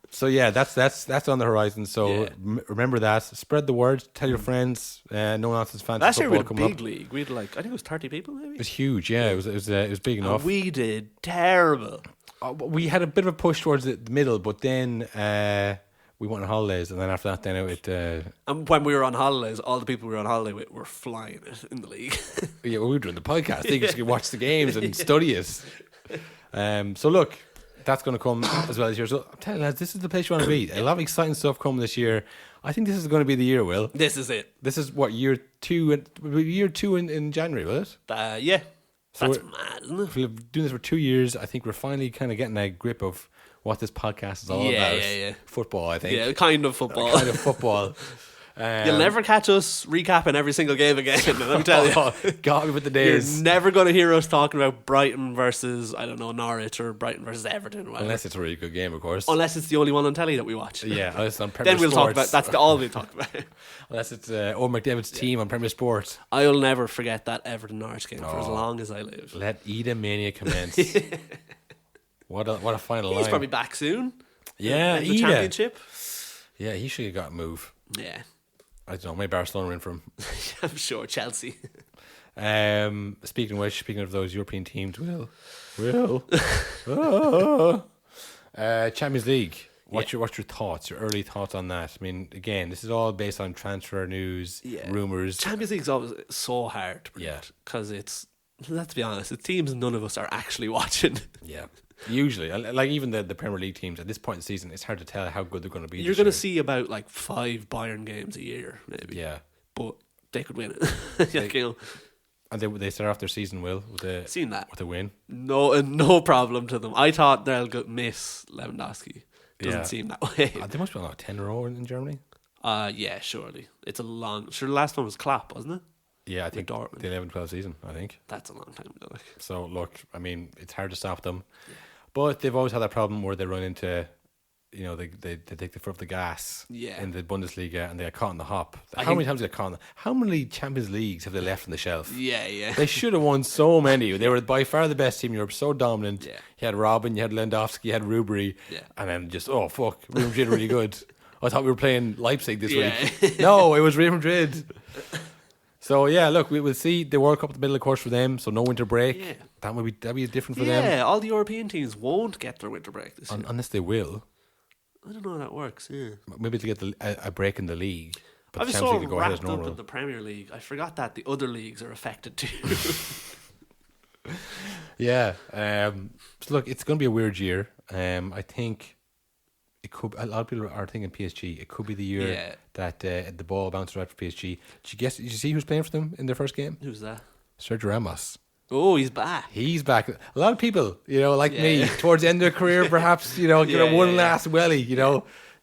So that's on the horizon. So remember that. Spread the word. Tell your friends. No nonsense fantasy Last year we football had a coming big league. We had I think it was 30 people maybe. It was huge. Yeah, it was big enough. And we did terrible. We had a bit of a push towards the middle, but then. We went on holidays, and then after that, and when we were on holidays, all the people we were on holiday with were flying it in the league. We were doing the podcast. They just could watch the games and study us. So look, that's going to come as well this year. So I'm telling you, lads, this is the place you want to be. A lot of exciting stuff coming this year. I think this is going to be the year, Will. This is it. This is what year 2 in January, will it? Yeah. That's mad, isn't it? We've been doing this for 2 years. I think we're finally kind of getting a grip of what this podcast is all about. Yeah. Football, I think. Yeah, kind of football. Kind of football. You'll never catch us recapping every single game again, let me tell you. Got me with the days. You're never going to hear us talking about Brighton versus, I don't know, Norwich or Brighton versus Everton. Or whatever. Unless it's a really good game, of course. Unless it's the only one on telly that we watch. Yeah, unless it's on Premier Then we'll Sports. talk about, that's all we'll talk about. Unless it's Owen McDavid's team on Premier Sports. I'll never forget that Everton Norwich game for as long as I live. Let Eda Mania commence. What a final line. He's probably back soon. Yeah, in the Eda. championship. Yeah, he should have got a move. Yeah. I don't know, maybe Barcelona are in for him. I'm sure Chelsea. Speaking of those European teams, Will. Champions League. What's your thoughts? Your early thoughts on that? I mean, again, this is all based on transfer news, rumours. Champions League's always so hard to predict because it's, let's be honest, it's teams none of us are actually watching. Yeah. Usually, like even the Premier League teams at this point in the season, it's hard to tell how good they're going to be. You're going to see about like 5 Bayern games a year, maybe. Yeah, but they could win it. You know. And they start off their season, Will, with a win. No problem to them. I thought they'll miss Lewandowski. Doesn't seem that way. They must be on 10 in a row in Germany. Yeah, surely. It's a long. Sure, the last one was Klopp, wasn't it? Yeah, I think the Dortmund. 11-12 season. I think that's a long time ago. So look, I mean, it's hard to stop them. Yeah. But they've always had that problem where they run into, they take the foot off the gas in the Bundesliga and they get caught in the hop. How many times did they get caught in how many Champions Leagues have they left on the shelf? Yeah. They should have won so many. They were by far the best team in Europe, so dominant. Yeah. You had Robin, you had Lewandowski, you had Ribery, and then just, oh, fuck, Real Madrid really good. I thought we were playing Leipzig this week. No, it was Real Madrid. So yeah, look, we will see the World Cup at the middle of the course for them. So no winter break. Yeah. That'd be different for them. Yeah, all the European teams won't get their winter break this year. Unless they will. I don't know how that works. Yeah, maybe to get a break in the league. But I was so wrapped up in the Premier League, I forgot that the other leagues are affected too. Yeah. So look, it's going to be a weird year. I think it could. A lot of people are thinking PSG. It could be the year that the ball bounces right for PSG. Did you see who's playing for them in their first game? Who's that? Sergio Ramos. Oh, he's back. He's back. A lot of people, like me, towards the end of their career, perhaps, get one last welly,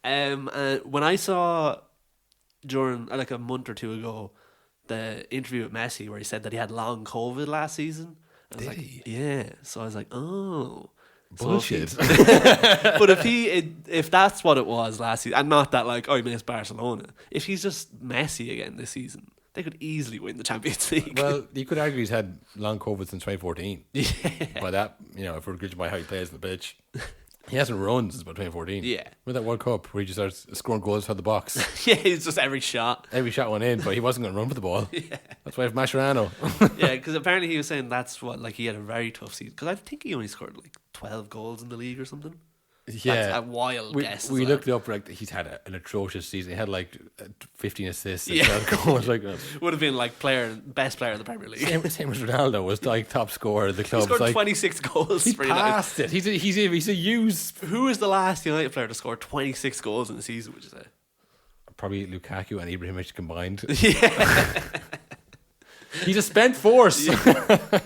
When I saw during like a month or two ago the interview with Messi where he said that he had long COVID last season, I was so I was like, oh. Bullshit. But if that's what it was last season, and not that like, oh, he missed Barcelona, if he's just Messi again this season, they could easily win the Champions League. Well, you could argue he's had long COVID since 2014. Yeah. By that, if we're judging by how he plays on the pitch, he hasn't run since about 2014. Yeah. With that World Cup where he just starts scoring goals outside the box. Yeah, it's just every shot went in, but he wasn't going to run for the ball. Yeah. That's why I have Mascherano. Yeah, because apparently he was saying that's what, like, he had a very tough season. Because I think he only scored like 12 goals in the league or something. Yeah, that's a wild guess. We looked it up. Like, he's had an atrocious season. He had like 15 assists. And 12 goals. Like, would have been like best player in the Premier League. Same as Ronaldo was like top scorer of the club. He scored 26 goals. He's past it. He's a used. Who is the last United player to score 26 goals in a season? Would you say? Probably Lukaku and Ibrahimovic combined. Yeah. He's a spent force. Yeah.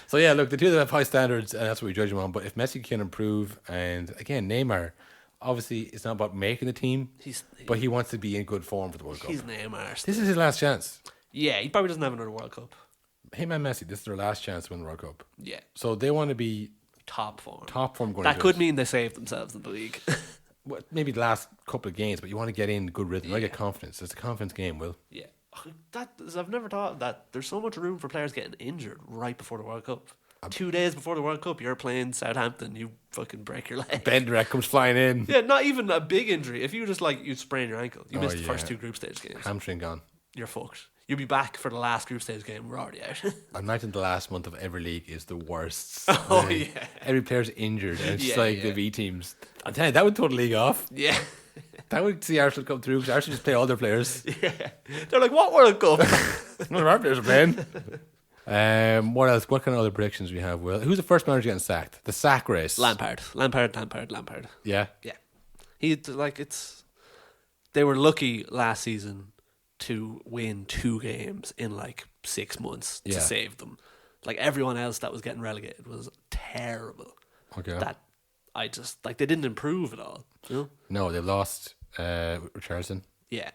So yeah, look, the two of them have high standards, and that's what we judge them on. But if Messi can improve, and again, Neymar, obviously, it's not about making the team, but he wants to be in good form for the World Cup. He's Neymar. This is his last chance. Yeah, he probably doesn't have another World Cup. Him and Messi, this is their last chance to win the World Cup. Yeah. So they want to be top form. Going. That could mean they save themselves in the league. Well, maybe the last couple of games, but you want to get in good rhythm. You want to get confidence. It's a confidence game, Will. Yeah. I've never thought that there's so much room for players getting injured right before the World Cup. 2 days before the World Cup, you're playing Southampton, you fucking break your leg. Benderek comes flying in. Yeah, not even a big injury. If you just you sprain your ankle, you missed the first 2 group stage games. Hamstring gone. You're fucked. You'll be back for the last group stage game. We're already out. I imagine the last month of every league is the worst. Oh, yeah. Every player's injured, and it's the B teams. I'm telling you, that would throw the league off. Yeah. That would see Arsenal come through, because Arsenal just play all their players. Yeah. They're like, what World Cup? None of our players are playing. What else? What kind of other predictions we have? Will, who's the first manager getting sacked? The sack race. Lampard. Yeah. They were lucky last season to win 2 games in 6 months to save them. Like everyone else that was getting relegated was terrible. Okay. That I just like they didn't improve at all. You know? No, they lost Richardson. Yeah.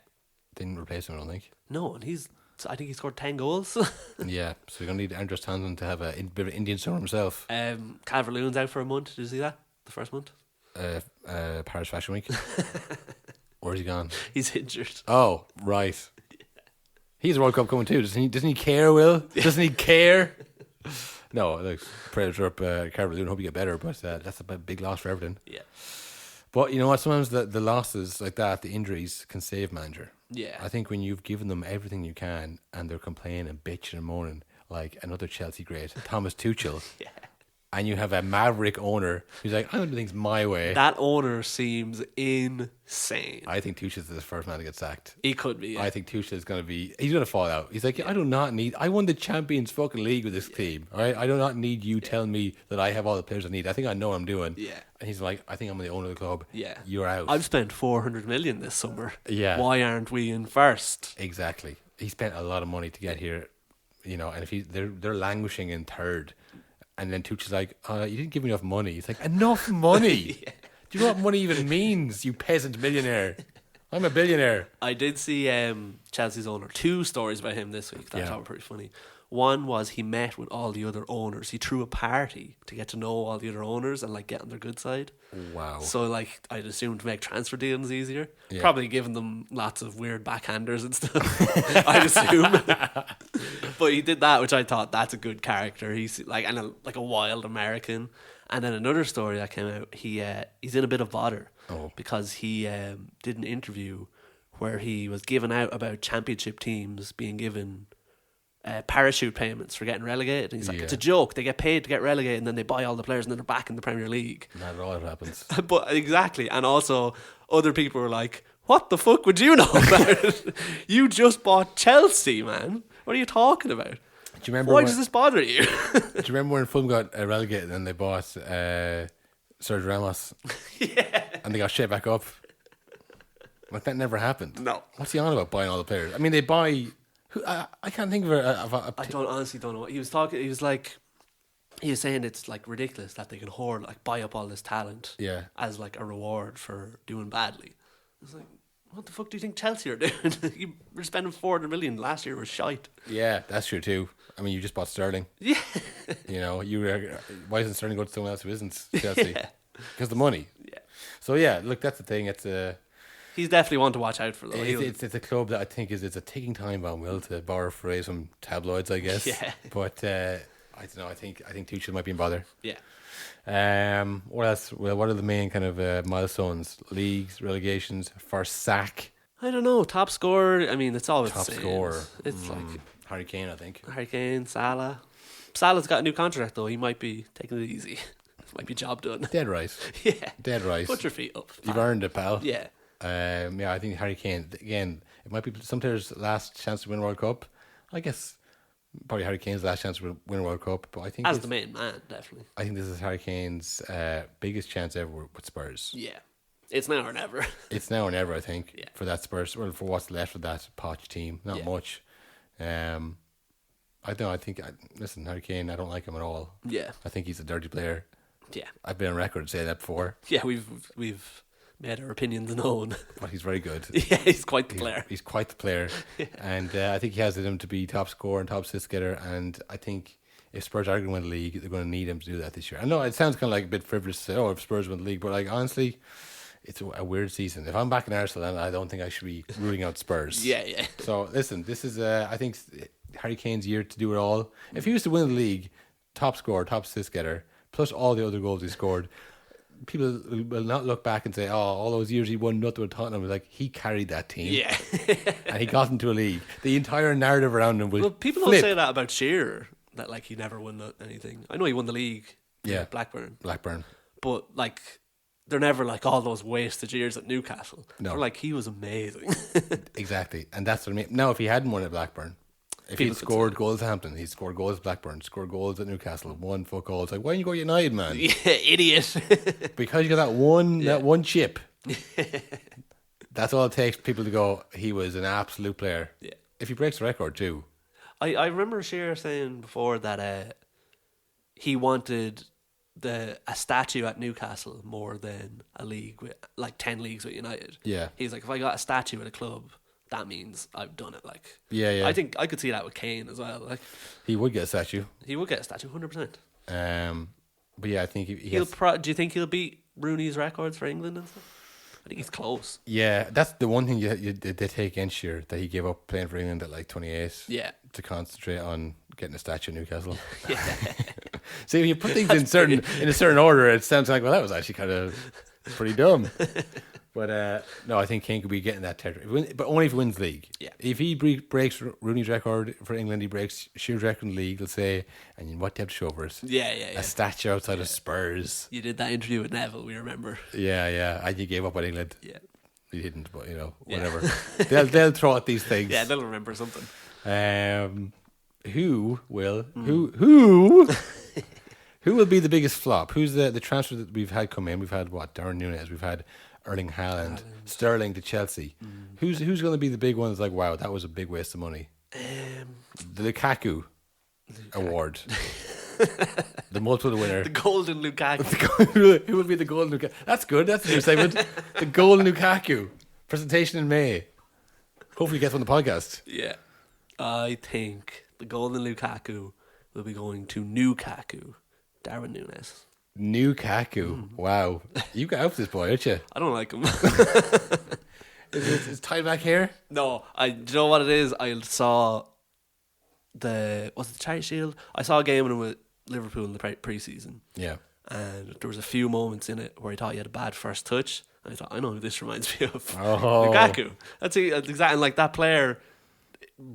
Didn't replace him, I don't think. No, and I think he scored 10 goals. Yeah, so you're gonna need Andros Townsend to have a bit of Indian summer himself. Calvert-Lewin's out for a month. Did you see that? The first month. Paris Fashion Week. Where's he gone? He's injured. Oh, right. He's a World Cup coming too. Doesn't he care, Will? Doesn't he care? No, like prayers are up Calvert-Lewin. Hope you get better, but that's a big loss for Everton. Yeah. But you know what? Sometimes the losses like that, the injuries, can save manager. Yeah. I think when you've given them everything you can and they're complaining and bitching and moaning like another Chelsea great, Thomas Tuchel, Yeah. and you have a maverick owner who's like, I'm going to do things my way. That owner seems insane. I think Tuchel's the first man to get sacked. He could be. Yeah. I think Tuchel is going to be... He's going to fall out. He's like, I won the Champions fucking League with this team. All right? I do not need you telling me that I have all the players I need. I think I know what I'm doing. Yeah. And he's like, I think I'm the owner of the club. Yeah. You're out. I've spent 400 million this summer. Yeah. Why aren't we in first? Exactly. He spent a lot of money to get here, you know, and if they're languishing in third, and then Tuchel's like, you didn't give me enough money. It's like, enough money? Yeah. Do you know what money even means, you peasant millionaire? I'm a billionaire. I did see Chelsea's owner. 2 stories about him this week that I thought were pretty funny. One was he met with all the other owners. He threw a party to get to know all the other owners and like get on their good side. Wow. So like I'd assume to make transfer dealings easier. Yeah. Probably giving them lots of weird backhanders and stuff. I'd assume. But he did that, which I thought that's a good character. He's like like a wild American. And then another story that came out, he's in a bit of bother because he did an interview where he was giving out about championship teams being given parachute payments for getting relegated. And he's like, it's a joke. They get paid to get relegated and then they buy all the players and then they're back in the Premier League. Not at all it happens. But exactly. And also other people were like, what the fuck would you know about it? You just bought Chelsea, man. What are you talking about? Do you remember Why does this bother you? Do you remember when Fulham got relegated and they bought Sergio Ramos? Yeah. And they got shit back up? Like, that never happened. No. What's he on about buying all the players? I mean, they buy... I can't think of a I honestly don't know. He was talking. He was saying it's like ridiculous that they can hoard, like buy up all this talent, as like a reward for doing badly. I was like, what the fuck do you think Chelsea are doing? You were spending 400 million last year. Was shite. Yeah, that's true too. I mean, you just bought Sterling. Yeah. You know, why isn't Sterling going to someone else who isn't Chelsea? Because the money. Yeah. So yeah, look, that's the thing. It's he's definitely one to watch out for, though. It's a club that I think it's a ticking time bomb, Will, to borrow a phrase from tabloids, I guess. Yeah. But I don't know. I think Tuchel might be in bother. Yeah. What else? Well, what are the main kind of milestones? Leagues, relegations, first sack. I don't know. Top scorer. I mean, it's always top the same. scorer. It's like Harry Kane, I think. Harry Kane, Salah. Salah's got a new contract though. He might be taking it easy. Might be job done. Dead right. Yeah. Dead right. Put your feet up. You've earned it, pal. Yeah. I think Harry Kane, again, it might be some players' last chance to win a World Cup. I guess probably Harry Kane's last chance to win a World Cup, but I think as the main man, definitely. I think this is Harry Kane's biggest chance ever with Spurs. Yeah. It's now or never. It's now or never, I think, Yeah. for that Spurs, well, for what's left of that Poch team. Not much. I don't know, listen, Harry Kane, I don't like him at all. Yeah. I think he's a dirty player. Yeah. I've been on record saying that before. Yeah, we've made our opinions known. But he's very good. Yeah, he's quite the player. He's quite the player. Yeah. And I think he has it in him to be top scorer and top assist getter. And I think if Spurs are going to win the league, they're going to need him to do that this year. I know it sounds kind of like a bit frivolous to say, if Spurs win the league, but like honestly, it's a weird season. If I'm back in Arsenal, then I don't think I should be ruling out Spurs. Yeah. So listen, this is I think Harry Kane's year to do it all. If he was to win the league, top scorer, top assist getter, plus all the other goals he scored, people will not look back and say, all those years he won nothing with Tottenham. Like, he carried that team. Yeah. And he got into a league. The entire narrative around him will Well, people flip. don't say that about Shearer, that like he never won anything. I know he won the league. Yeah. Blackburn. But like they're never like all those wasted years at Newcastle. No. They're like, he was amazing. exactly. And that's what I mean. Now, if he hadn't won at Blackburn, if he'd scored goals at Hampton, he'd scored goals at Blackburn, scored goals at Newcastle, won fuck all. It's like, why didn't you go United, man? Yeah, idiot. Because you got that one chip. That's all it takes people to go, he was an absolute player. Yeah. If he breaks the record too. I remember Shearer saying before that he wanted a statue at Newcastle more than a league with like 10 leagues with United. Yeah. He's like, if I got a statue at a club, that means I've done it. Like, Yeah. I think I could see that with Kane as well. Like, He would get a statue. he would get a statue, 100%. But yeah, I think he He'll has, do you think he'll beat Rooney's records for England and stuff? I think he's close. yeah, that's the one thing they take against Shearer, that he gave up playing for England at like 28. Yeah. To concentrate on getting a statue in Newcastle. Yeah. See, when you put things in a certain order, it sounds like, well, that was actually kind of pretty dumb. But no, I think Kane could be getting that territory, but only if he wins the league. Yeah. If he breaks Rooney's record for England, he breaks Shearer's record in the league, they'll say, and what do you have to show for it? Yeah. A statue outside of Spurs. You did that interview with Neville, we remember. Yeah. And you gave up on England. Yeah. You didn't, but whatever. they'll throw at these things. Yeah, they'll remember something. Who will who will be the biggest flop? Who's the transfer that we've had come in? We've had Darren Núñez, we've had Erling Haaland, Sterling to Chelsea. Who's going to be the big one that's like, wow, that was a big waste of money? The Lukaku Award. The multiple winner. The Golden Lukaku. Who will be the Golden Lukaku? That's good. That's a new segment. The Golden Lukaku. Presentation in May. Hopefully he gets on the podcast. Yeah. I think the Golden Lukaku will be going to Lukaku. Darren Núñez. Lukaku. Wow. You got out for this boy, aren't you? I don't like him. Is tie back here? No, do you know what it is? I saw was it the Charity Shield? I saw a game with Liverpool in the pre-season. Yeah. And there was a few moments in it where he thought he had a bad first touch. And I thought, I know who this reminds me of. Oh. Lukaku. That's exactly, and like that player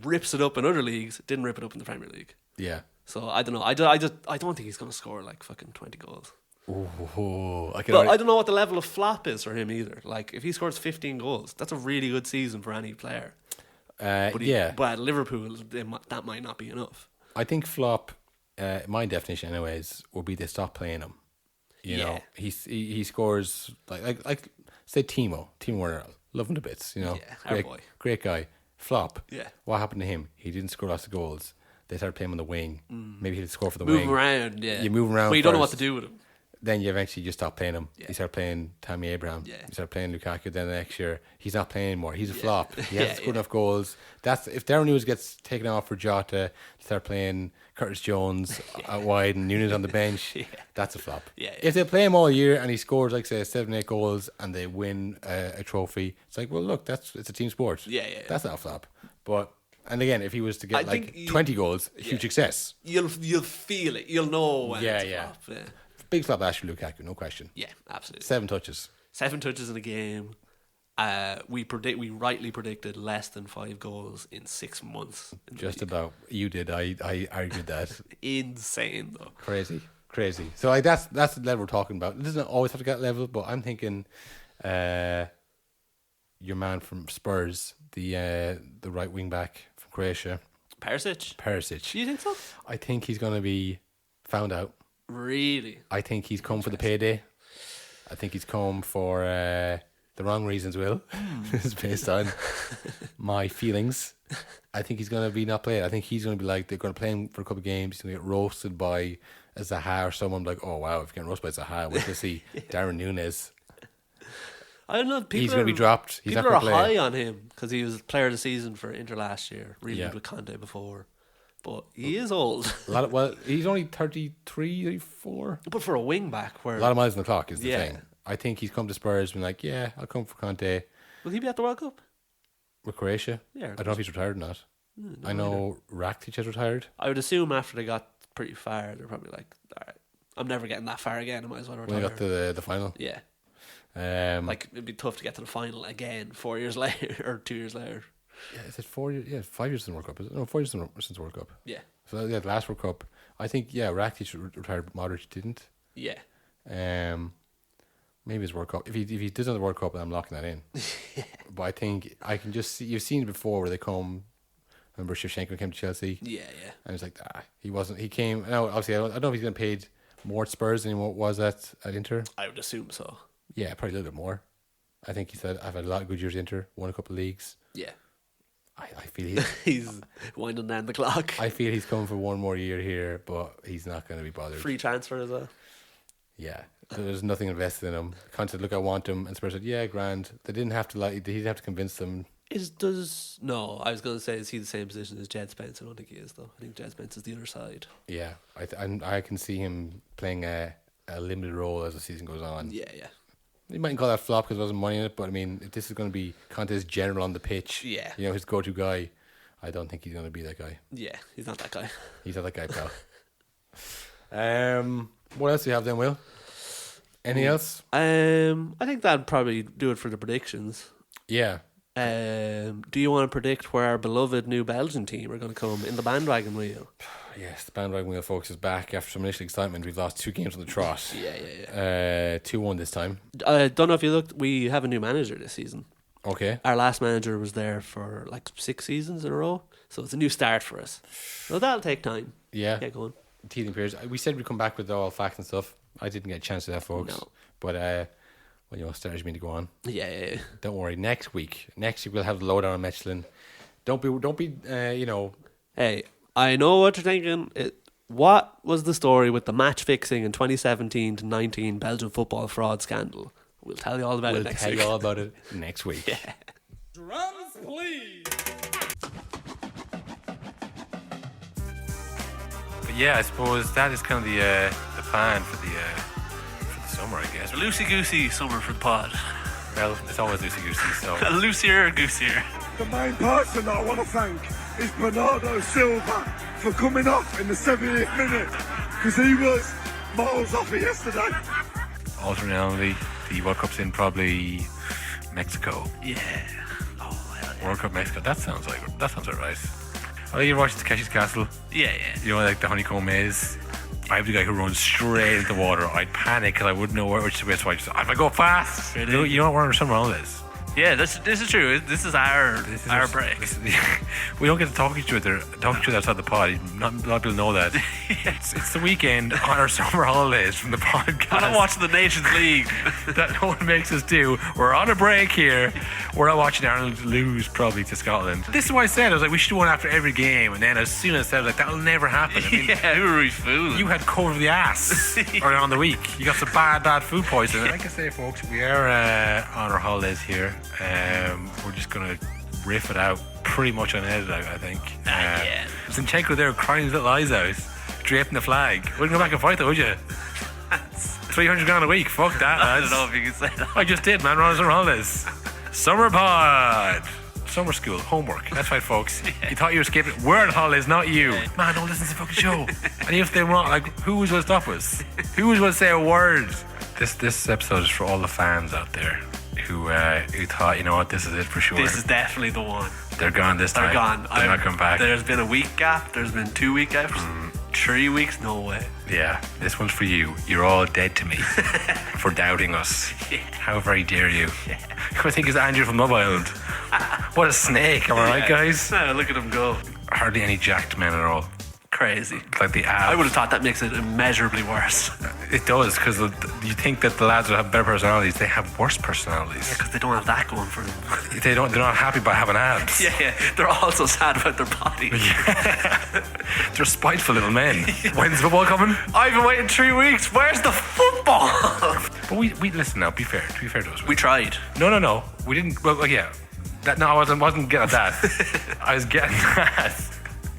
rips it up in other leagues, didn't rip it up in the Premier League. Yeah. So I don't know. I don't think he's going to score like fucking 20 goals. Oh, But I don't know what the level of flop is for him either. Like if he scores 15 goals, that's a really good season for any player. But at Liverpool, that might not be enough. I think flop, my definition anyways, would be they stop playing him. You know, he scores like say Timo Werner, love him to bits. You know, great guy. Flop. Yeah. What happened to him? He didn't score lots of goals. They started playing him on the wing. Maybe he'd score for the wing. Move around, yeah. You move around. But you don't know what to do with him. Then you eventually just stop playing him. Yeah. You start playing Tammy Abraham. Yeah. You start playing Lukaku. Then the next year he's not playing anymore. He's a flop. He hasn't scored enough goals. That's if Darren Núñez gets taken off for Jota, start playing Curtis Jones out wide and Núñez on the bench. That's a flop. If they play him all year and he scores like say 7-8 goals and they win a trophy, it's like, well, look, it's a team sport. That's not a flop. But and again, if he was to get 20 goals, huge success. You'll feel it. You'll know when it's a flop. Yeah. Big flop, Ashley Lukaku, no question. Yeah, absolutely. 7 touches. 7 touches in a game. We rightly predicted less than 5 goals in 6 months. Just about. You did. I argued that. Insane though. Crazy. So like that's the level we're talking about. It doesn't always have to get level, but I'm thinking your man from Spurs, the right wing back from Croatia. Perisic. Do you think so? I think he's going to be found out. Really? I think he's come for the payday. I think he's come for the wrong reasons, Will. This is based on my feelings. I think he's going to be not played. I think he's going to be like, they're going to play him for a couple of games. He's going to get roasted by a Zaha or someone like, oh wow, if you're getting roasted by Zaha, wait to see Darren Núñez. I don't know. He's going to be dropped. He's people are high on him because he was player of the season for Inter last year. Really good with Conte before. But he is old. He's only 33, 34. But for a wing back, where a lot of miles on the clock is the thing. I think he's come to Spurs and been like, yeah, I'll come for Conte. Will he be at the World Cup? With Croatia? Yeah. I don't know if he's retired or not. I know Rakitic has retired. I would assume after they got pretty far, they're probably like, all right, I'm never getting that far again. I might as well retire. When they got to the final? Yeah. Like, it'd be tough to get to the final again 4 years later or 2 years later. Yeah, is it 4 years? Yeah, 5 years since the World Cup. No, 4 years since the World Cup. Yeah. So the last World Cup, I think, Rakitic retired, Modric didn't. Yeah. Maybe it's World Cup. If he does another World Cup, then I'm locking that in. But I think I can just see, you've seen it before where they come. Remember Shevchenko came to Chelsea? Yeah. And it's like, he wasn't. He came. Now, obviously, I don't know if he's getting paid more at Spurs than he was at Inter. I would assume so. Yeah, probably a little bit more. I think he said, I've had a lot of good years at Inter, won a couple of leagues. Yeah. I feel he's winding down the clock. I feel he's coming for one more year here, but he's not going to be bothered. Free transfer as well. Yeah, there's nothing invested in him. Conte said, look, I want him, and Spurs said, yeah, grand. They didn't have to he didn't have to convince them. I was going to say, is he the same position as Jed Spence? I don't think he is, though. I think Jed Spence is the other side. Yeah, I can see him playing a limited role as the season goes on. Yeah. You mightn't call that flop because there wasn't money in it, but I mean, if this is going to be Conte's general on the pitch, his go-to guy, I don't think he's going to be that guy. Yeah, he's not that guy. He's not that guy, pal. What else do you have then, Will? Anything else? I think that'd probably do it for the predictions. Yeah. Do you want to predict where our beloved new Belgian team are going to come in the bandwagon wheel? Yes, the bandwagon wheel, folks, is back after some initial excitement. We've lost 2 games on the trot. Yeah. 2-1 this time. I don't know if you looked. We have a new manager this season. Okay. Our last manager was there for like 6 seasons in a row, so it's a new start for us. So that'll take time. Yeah. Get going. Teething periods. We said we'd come back with all facts and stuff. I didn't get a chance to that, folks. No. But stars mean to go on. Yeah. Don't worry. Next week we'll have the lowdown on Michelin. Don't be. Hey, I know what you're thinking. What was the story with the match fixing in 2017-19 Belgian football fraud scandal? We'll tell you all about it next week. We'll tell you all about it next week. Yeah. Drums, please. But yeah, I suppose that is kind of the plan for the summer, I guess. A loosey-goosey summer for the pod. Well, it's always loosey-goosey, so... Loosier-goosier. The main person I want to thank is Bernardo Silva for coming off in the 70th minute, because he was miles off it yesterday. Alternatively, the World Cup's in probably Mexico. Yeah. Oh, hell yeah. World Cup Mexico. That sounds alright. Oh, you watched Takeshi's Castle? Yeah. You know, like the honeycomb maze? I'm the guy who runs straight into the water. I'd panic because I wouldn't know which way to switch. If I go fast, really? you know what? We're somewhere on this. Yeah, this is true. This is our break. We don't get to talk to each other outside the pod. Not a lot of people know that. It's the weekend on our summer holidays from the podcast. We're not watching the Nations League. That no one makes us do. We're on a break here. We're not watching Ireland lose probably to Scotland. This is why I said, I was like, we should do one after every game. And then as soon as I said, I was like, that'll never happen. I mean, who are we fooling? You had cover of the ass early on the week. You got some bad food poisoning. Like I say, folks, we are on our holidays here. We're just going to riff it out pretty much unedited, I think. Zinchenko there crying his little eyes out, draping the flag. Wouldn't go back and fight though, would you? 300 grand a week, fuck that, lads. I don't know if you can say that. I just did, man. We're on summer holidays. Summer pod. Summer school, homework. That's right, folks. You thought you were skipping. We're on holidays, not you. Man, don't listen to the fucking show. And if they want, like, who was going to stop us? Who was going to say a word? This episode is for all the fans out there who thought, you know what, this is it for sure. This is definitely the one. They're gone this time. They're gone. They're not coming back. There's been a week gap. There's been 2 week gaps. 3 weeks, no way. Yeah, this one's for you. You're all dead to me for doubting us. Yeah. How very dare you? Yeah. I think it's Andrew from Love Island. What a snake, am I right, guys? Look at him go. Hardly any jacked men at all. Crazy. Like the abs. I would have thought that makes it immeasurably worse. It does, because you think that the lads would have better personalities. They have worse personalities. Yeah, because they don't have that going for them. They're not happy by having abs. Yeah. They're also sad about their body. Yeah. They're spiteful little men. When's football coming? I've been waiting 3 weeks. Where's the football? But we listen now. Be fair to us. We tried. No. We didn't. Well, yeah. I wasn't getting at that. I was getting that.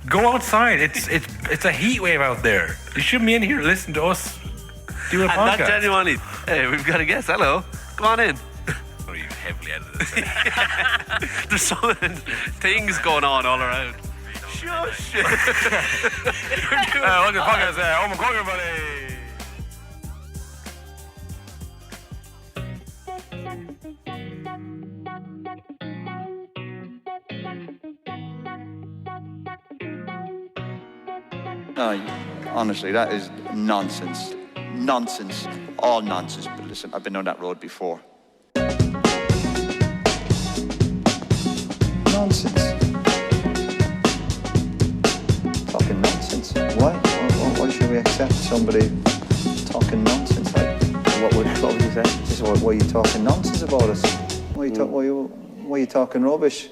Go outside. It's a heat wave out there. You shouldn't be in here listening to us do a podcast. That genuinely. Hey, we've got a guest. Hello. Come on in. What are you heavily edited this? There's so many things going on all around. Shush. Welcome to the podcast. Oh my God, everybody. No, honestly, that is nonsense. Nonsense. All nonsense. But listen, I've been on that road before. Nonsense. Talking nonsense. Why should we accept somebody talking nonsense? Like, what would you say? Just why are you talking nonsense about us? Why are you talking rubbish?